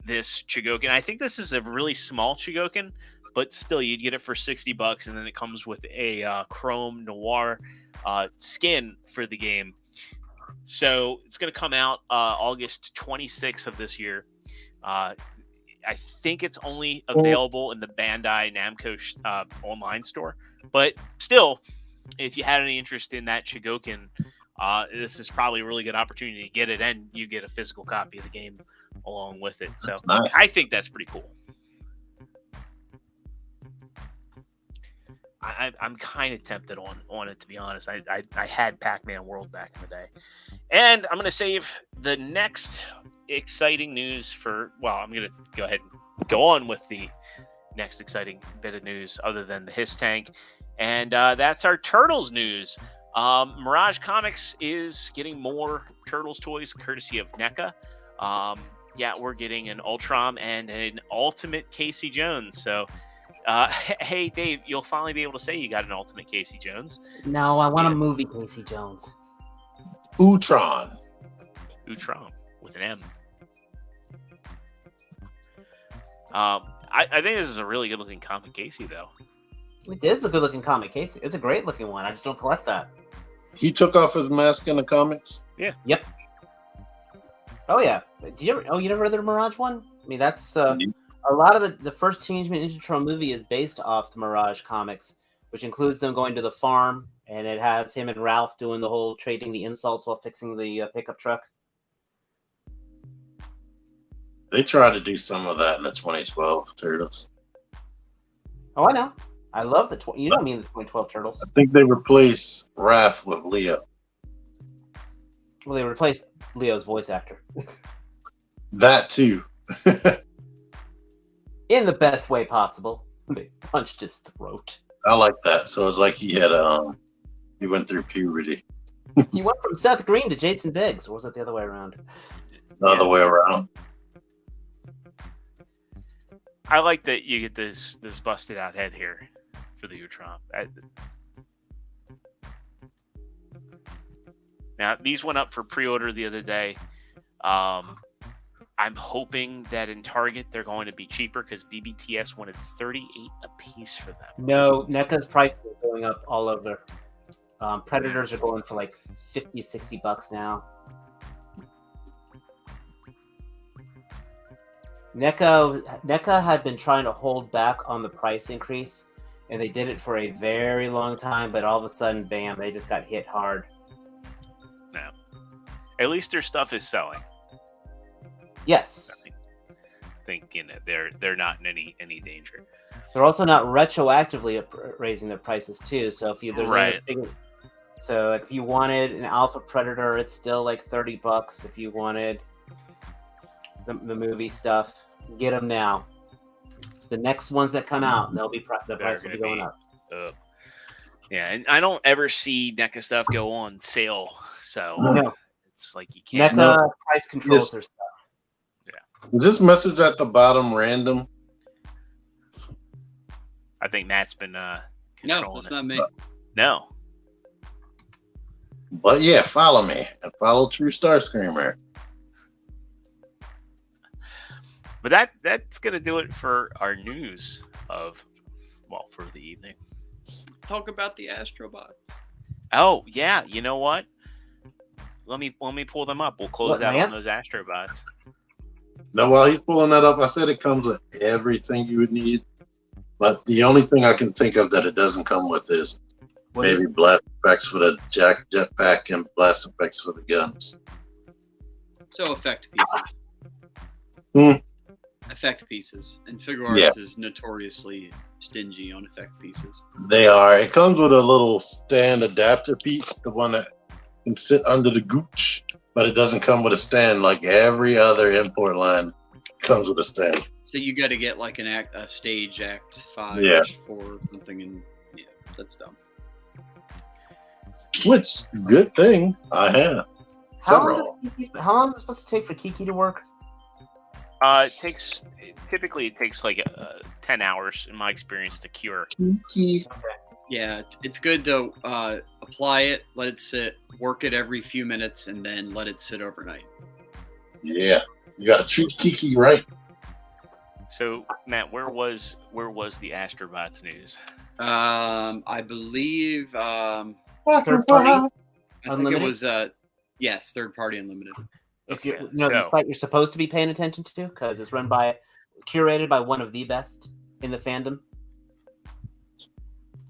this Chogokin. I think this is a really small Chogokin, but still you'd get it for $60, and then it comes with a Chrome Noir skin for the game. So it's going to come out August 26th of this year. I think it's only available in the Bandai Namco online store. But still, if you had any interest in that Chogokin, this is probably a really good opportunity to get it, and you get a physical copy of the game along with it. So nice. I think that's pretty cool. I'm kind of tempted on it, to be honest. I had Pac-Man World back in the day. And I'm going to save the next exciting news for, I'm going to go ahead and go on with the next exciting bit of news other than the H.I.S.S tank. And that's our Turtles news. Mirage Comics is getting more Turtles toys courtesy of NECA. We're getting an Ultron and an Ultimate Casey Jones. So, hey, Dave, you'll finally be able to say you got an Ultimate Casey Jones. No, I want a movie Casey Jones. Utron. Utron with an M. I think this is a really good looking comic Casey, though. It is a good looking comic Casey. It's a great looking one. I just don't collect that. He took off his mask in the comics? Yep. Oh yeah. You never read the Mirage one? I mean, that's a lot of the first Teenage Mutant Ninja Turtle movie is based off the Mirage comics, which includes them going to the farm, and it has him and Ralph doing the whole trading the insults while fixing the pickup truck. They tried to do some of that in the 2012 Turtles. Oh, I know. I love the the 2012 Turtles. I think they replaced Raph with Leo. Well, they replaced Leo's voice actor That too. in the best way possible. They punched his throat. I like that. So it's like he had he went through puberty. He went from Seth Green to Jason Biggs, or was it the other way around? The other way around. I like that you get this busted out head here for the Utron. Now, these went up for pre-order the other day. I'm hoping that in Target they're going to be cheaper because BBTS wanted $38 a piece for them. No, NECA's prices are going up all over. Predators are going for like $50-$60 now. NECA had been trying to hold back on the price increase, and they did it for a very long time, but all of a sudden, bam, they just got hit hard. No. At least their stuff is selling. Yes. I think they're not in any danger. They're also not retroactively raising their prices too. So if Right. So like if you wanted an Alpha Predator, it's still like $30. If you wanted the movie stuff, get them now. The next ones that come out, the price will be going up. Yeah, and I don't ever see NECA stuff go on sale, so No. it's like you can't. NECA price controls their stuff. Is this message at the bottom random? I think Matt's been controlling No, that's it. not me. No. But yeah, follow me and follow Trustarscreamer. But that's gonna do it for our news for the evening. Talk about the Astrobots. Oh yeah, you know what? Let me pull them up. We'll close out on those Astrobots. Now, while he's pulling that up, I said it comes with everything you would need. But the only thing I can think of that it doesn't come with is maybe blast effects for the jetpack and blast effects for the guns. So effect pieces. Effect pieces. And Figure Arts is notoriously stingy on effect pieces. They are. It comes with a little stand adapter piece, the one that can sit under the gooch, but it doesn't come with a stand like every other import line comes with a stand. So you got to get like a stage act 5 for something, and yeah, that's dumb. Which, good thing I have. How long is it supposed to take for Kiki to work? Typically it takes like 10 hours in my experience to cure. Kiki. Yeah, it's good to apply it, let it sit, work it every few minutes, and then let it sit overnight. Yeah, you got to treat Kiki right. So Matt, where was the Astrobots news? I believe Third party? I think it was third party unlimited. If you the site you're supposed to be paying attention to, because it's curated by one of the best in the fandom.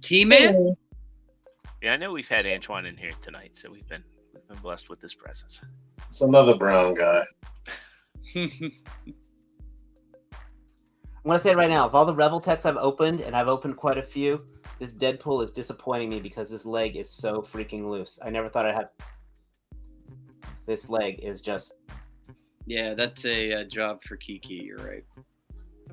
T-Man? Yeah, I know we've had Antoine in here tonight, so we've been blessed with his presence. It's another brown guy. I'm gonna say it right now. Of all the Revel techs I've opened, and I've opened quite a few, this Deadpool is disappointing me because this leg is so freaking loose. I never thought I'd have. This leg is just. Yeah, that's a job for Kiki. You're right.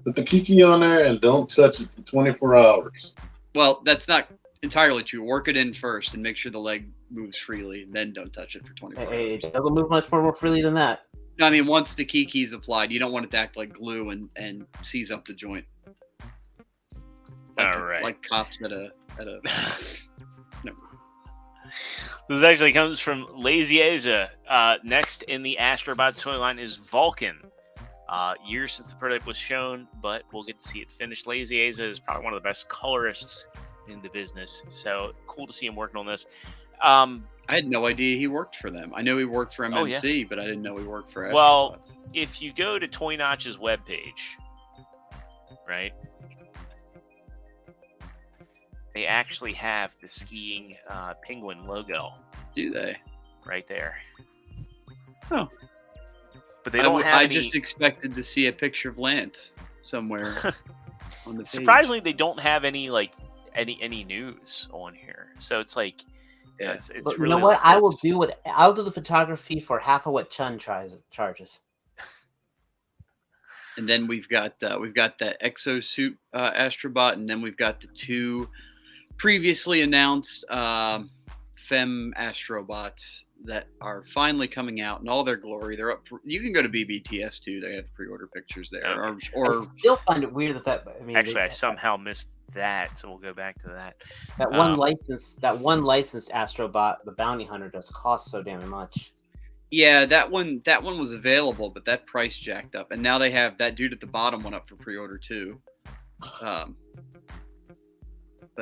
Put the Kiki on there and don't touch it for 24 hours. Well, that's not entirely true. Work it in first and make sure the leg moves freely, and then don't touch it for 24 hours. It doesn't move much more freely than that. No, I mean, once the Kiki is applied, you don't want it to act like glue and seize up the joint. Like cops at a. No. This actually comes from Lazy Aza. Next in the Astrobots toy line is Vulcan. Years since the prototype was shown, but we'll get to see it finished. Lazy Aza is probably one of the best colorists in the business, so cool to see him working on this. I had no idea he worked for them. I know he worked for MMC, but I didn't know he worked for Astrobots. Well, if you go to Toy Notch's webpage, right, they actually have the skiing penguin logo. Do they? Right there. Oh. But they don't have I just expected to see a picture of Lance somewhere on the page. Surprisingly, they don't have any any news on here. So it's like, it's but really. You know what? I'll do the photography for half of what Chun charges. And then we've got the exosuit Astrobot, and then we've got the two previously announced Femme Astrobots that are finally coming out in all their glory. They're up. You can go to BBTS too. They have pre-order pictures there. Okay. I still find it weird that. I mean, actually, I somehow missed that, so we'll go back to that. That one licensed Astrobot, the Bounty Hunter, does cost so damn much. Yeah, that one was available, but that price jacked up, and now they have that dude at the bottom went up for pre-order too. But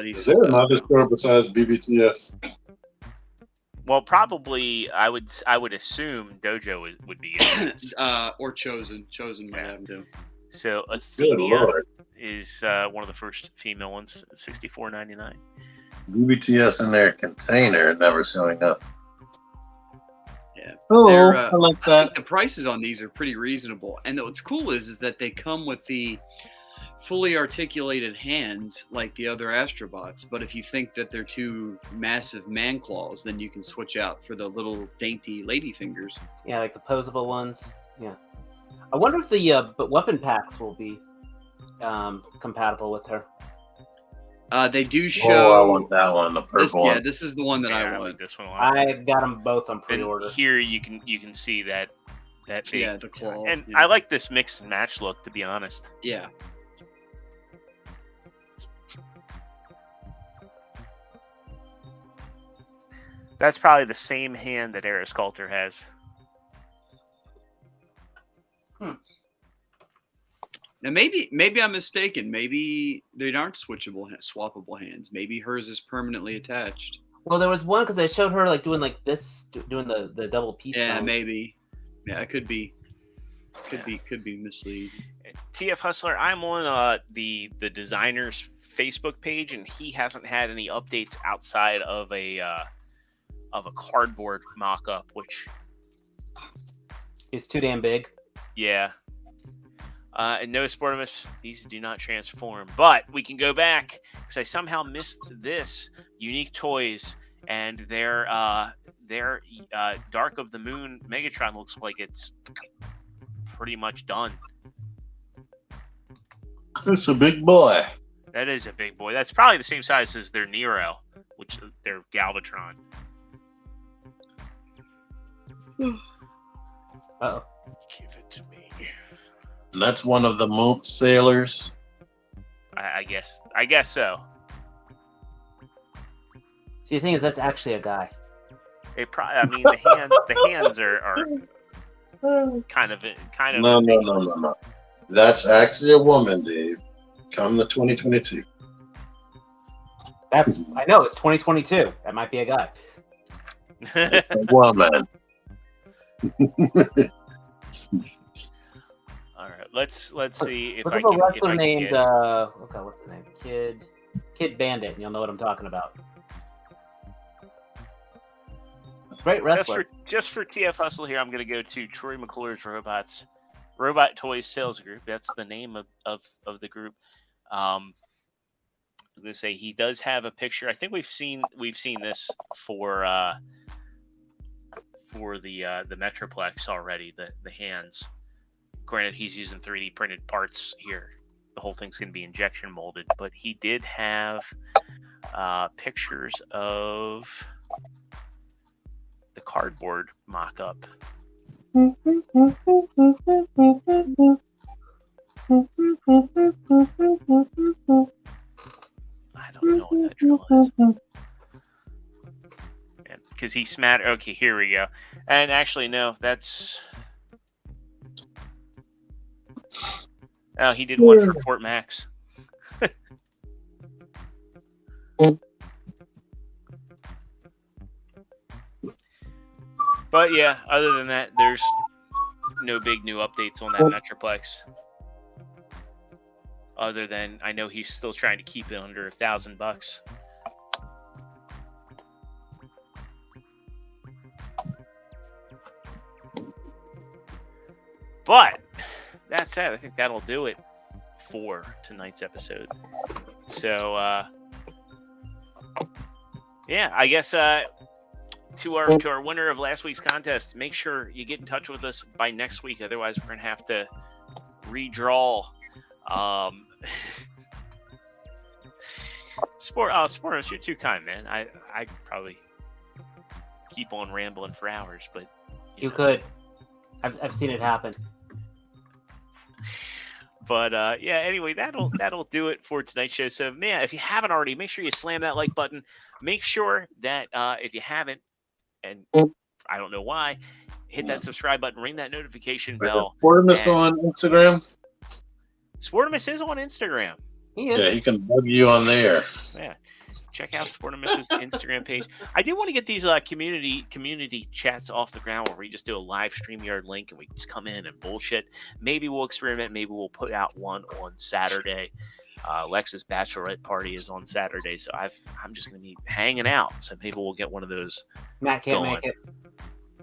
he's Is there another store besides BBTS? Well, probably I would assume Dojo would be in this. or Chosen might have him too. So Good Athenia lord. is one of the first female ones, $64.99. BBTS in their container never showing up. Yeah. Oh, They're, I like I that. think the prices on these are pretty reasonable, and what's cool is that they come with the fully articulated hands like the other Astrobots. But if you think that they're two massive man claws, then you can switch out for the little dainty lady fingers. Yeah, like the posable ones. Yeah. I wonder if the weapon packs will be compatible with her. They do show. Oh, I want that one, the purple one. Yeah, this is the one that Yeah, I like want. this one a lot. I got them both on And pre-order. here you can see that big, Yeah, the claw. and yeah. I like this mix and match look, to be honest. Yeah. That's probably the same hand that Aerosculptor has. Now maybe I'm mistaken. Maybe they aren't swappable hands. Maybe hers is permanently attached. Well, there was one because I showed her like doing like this, doing the double piece. Yeah, sign. maybe. Yeah, it could be misleading. TF Hustler, I'm on the designer's Facebook page, and he hasn't had any updates outside of a cardboard mock-up, which It's too damn big. yeah. And no Sportimus, these do not transform, but we can go back because I somehow missed this unique toys, and their Dark of the Moon Megatron looks like it's pretty much done. It's a big boy. That is a big boy. That's probably the same size as their Nero, which their Galvatron. Uh-oh. Give it to me. And that's one of the moon sailors. I guess so. See, the thing is, that's actually a guy. I mean, the hands are kind of. No. That's actually a woman, Dave. Come to 2022. That's I know it's 2022. That might be a guy. A woman. All right, let's see if Look I up a can. wrestler Get... named okay, what's his name? Kid Bandit, and you'll know what I'm talking about. Great wrestler. Just for TF Hustle here, I'm going to go to Troy McClure's Robot Toys Sales Group. That's the name of the group. I'm going to say he does have a picture. I think we've seen this for the Metroplex already. The hands. Granted, he's using 3D printed parts here. The whole thing's going to be injection molded, but he did have pictures of the cardboard mock-up. I don't know what that drill is. Because he smattered. Okay, here we go. And actually, no, that's. Oh, he did one for Fort Max. But yeah, other than that, there's no big new updates on that Metroplex. Other than I know he's still trying to keep it under $1,000. But that said, I think that'll do it for tonight's episode. So yeah, I guess to our winner of last week's contest, make sure you get in touch with us by next week. Otherwise, we're gonna have to redraw. Sportus, you're too kind, man. I could probably keep on rambling for hours, but You could. I've seen it happen. But yeah, anyway, that'll do it for tonight's show. So man, if you haven't already, make sure you slam that like button. Make sure that if you haven't, and I don't know why, hit that subscribe button, ring that notification bell. Sportimus on Instagram. Sportimus is on Instagram. He is. Yeah, he can bug you on there. Yeah. Check out Sportimus's Instagram page. I do want to get these community chats off the ground where we just do a live StreamYard link and we just come in and bullshit. Maybe we'll experiment. Maybe we'll put out one on Saturday. Lex's bachelorette party is on Saturday, so I'm just going to be hanging out. So maybe we'll get one of those. Matt can't going. make it.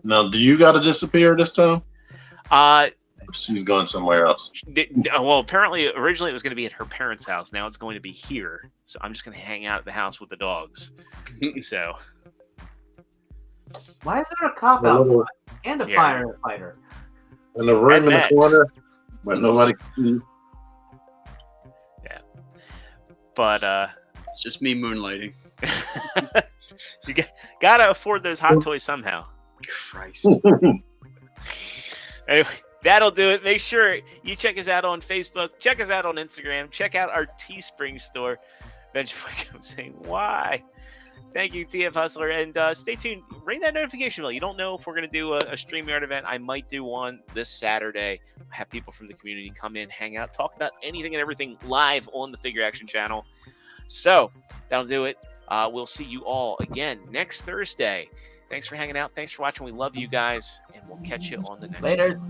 Now, do you got to disappear this time? She's going somewhere else. Well, apparently, originally it was going to be at her parents' house. Now it's going to be here. So I'm just going to hang out at the house with the dogs. So. Why is there a cop out and a firefighter? In the room in the corner, but nobody can see. Yeah. But, It's just me moonlighting. You gotta afford those hot toys somehow. Christ. Anyway, that'll do it. Make sure you check us out on Facebook. Check us out on Instagram. Check out our Teespring store. Benjamin, I'm saying, why? Thank you, TF Hustler. And stay tuned. Ring that notification bell. You don't know if we're going to do a StreamYard event. I might do one this Saturday. Have people from the community come in, hang out, talk about anything and everything live on the Figure Action channel. So that'll do it. We'll see you all again next Thursday. Thanks for hanging out. Thanks for watching. We love you guys. And we'll catch you on the next one. Later.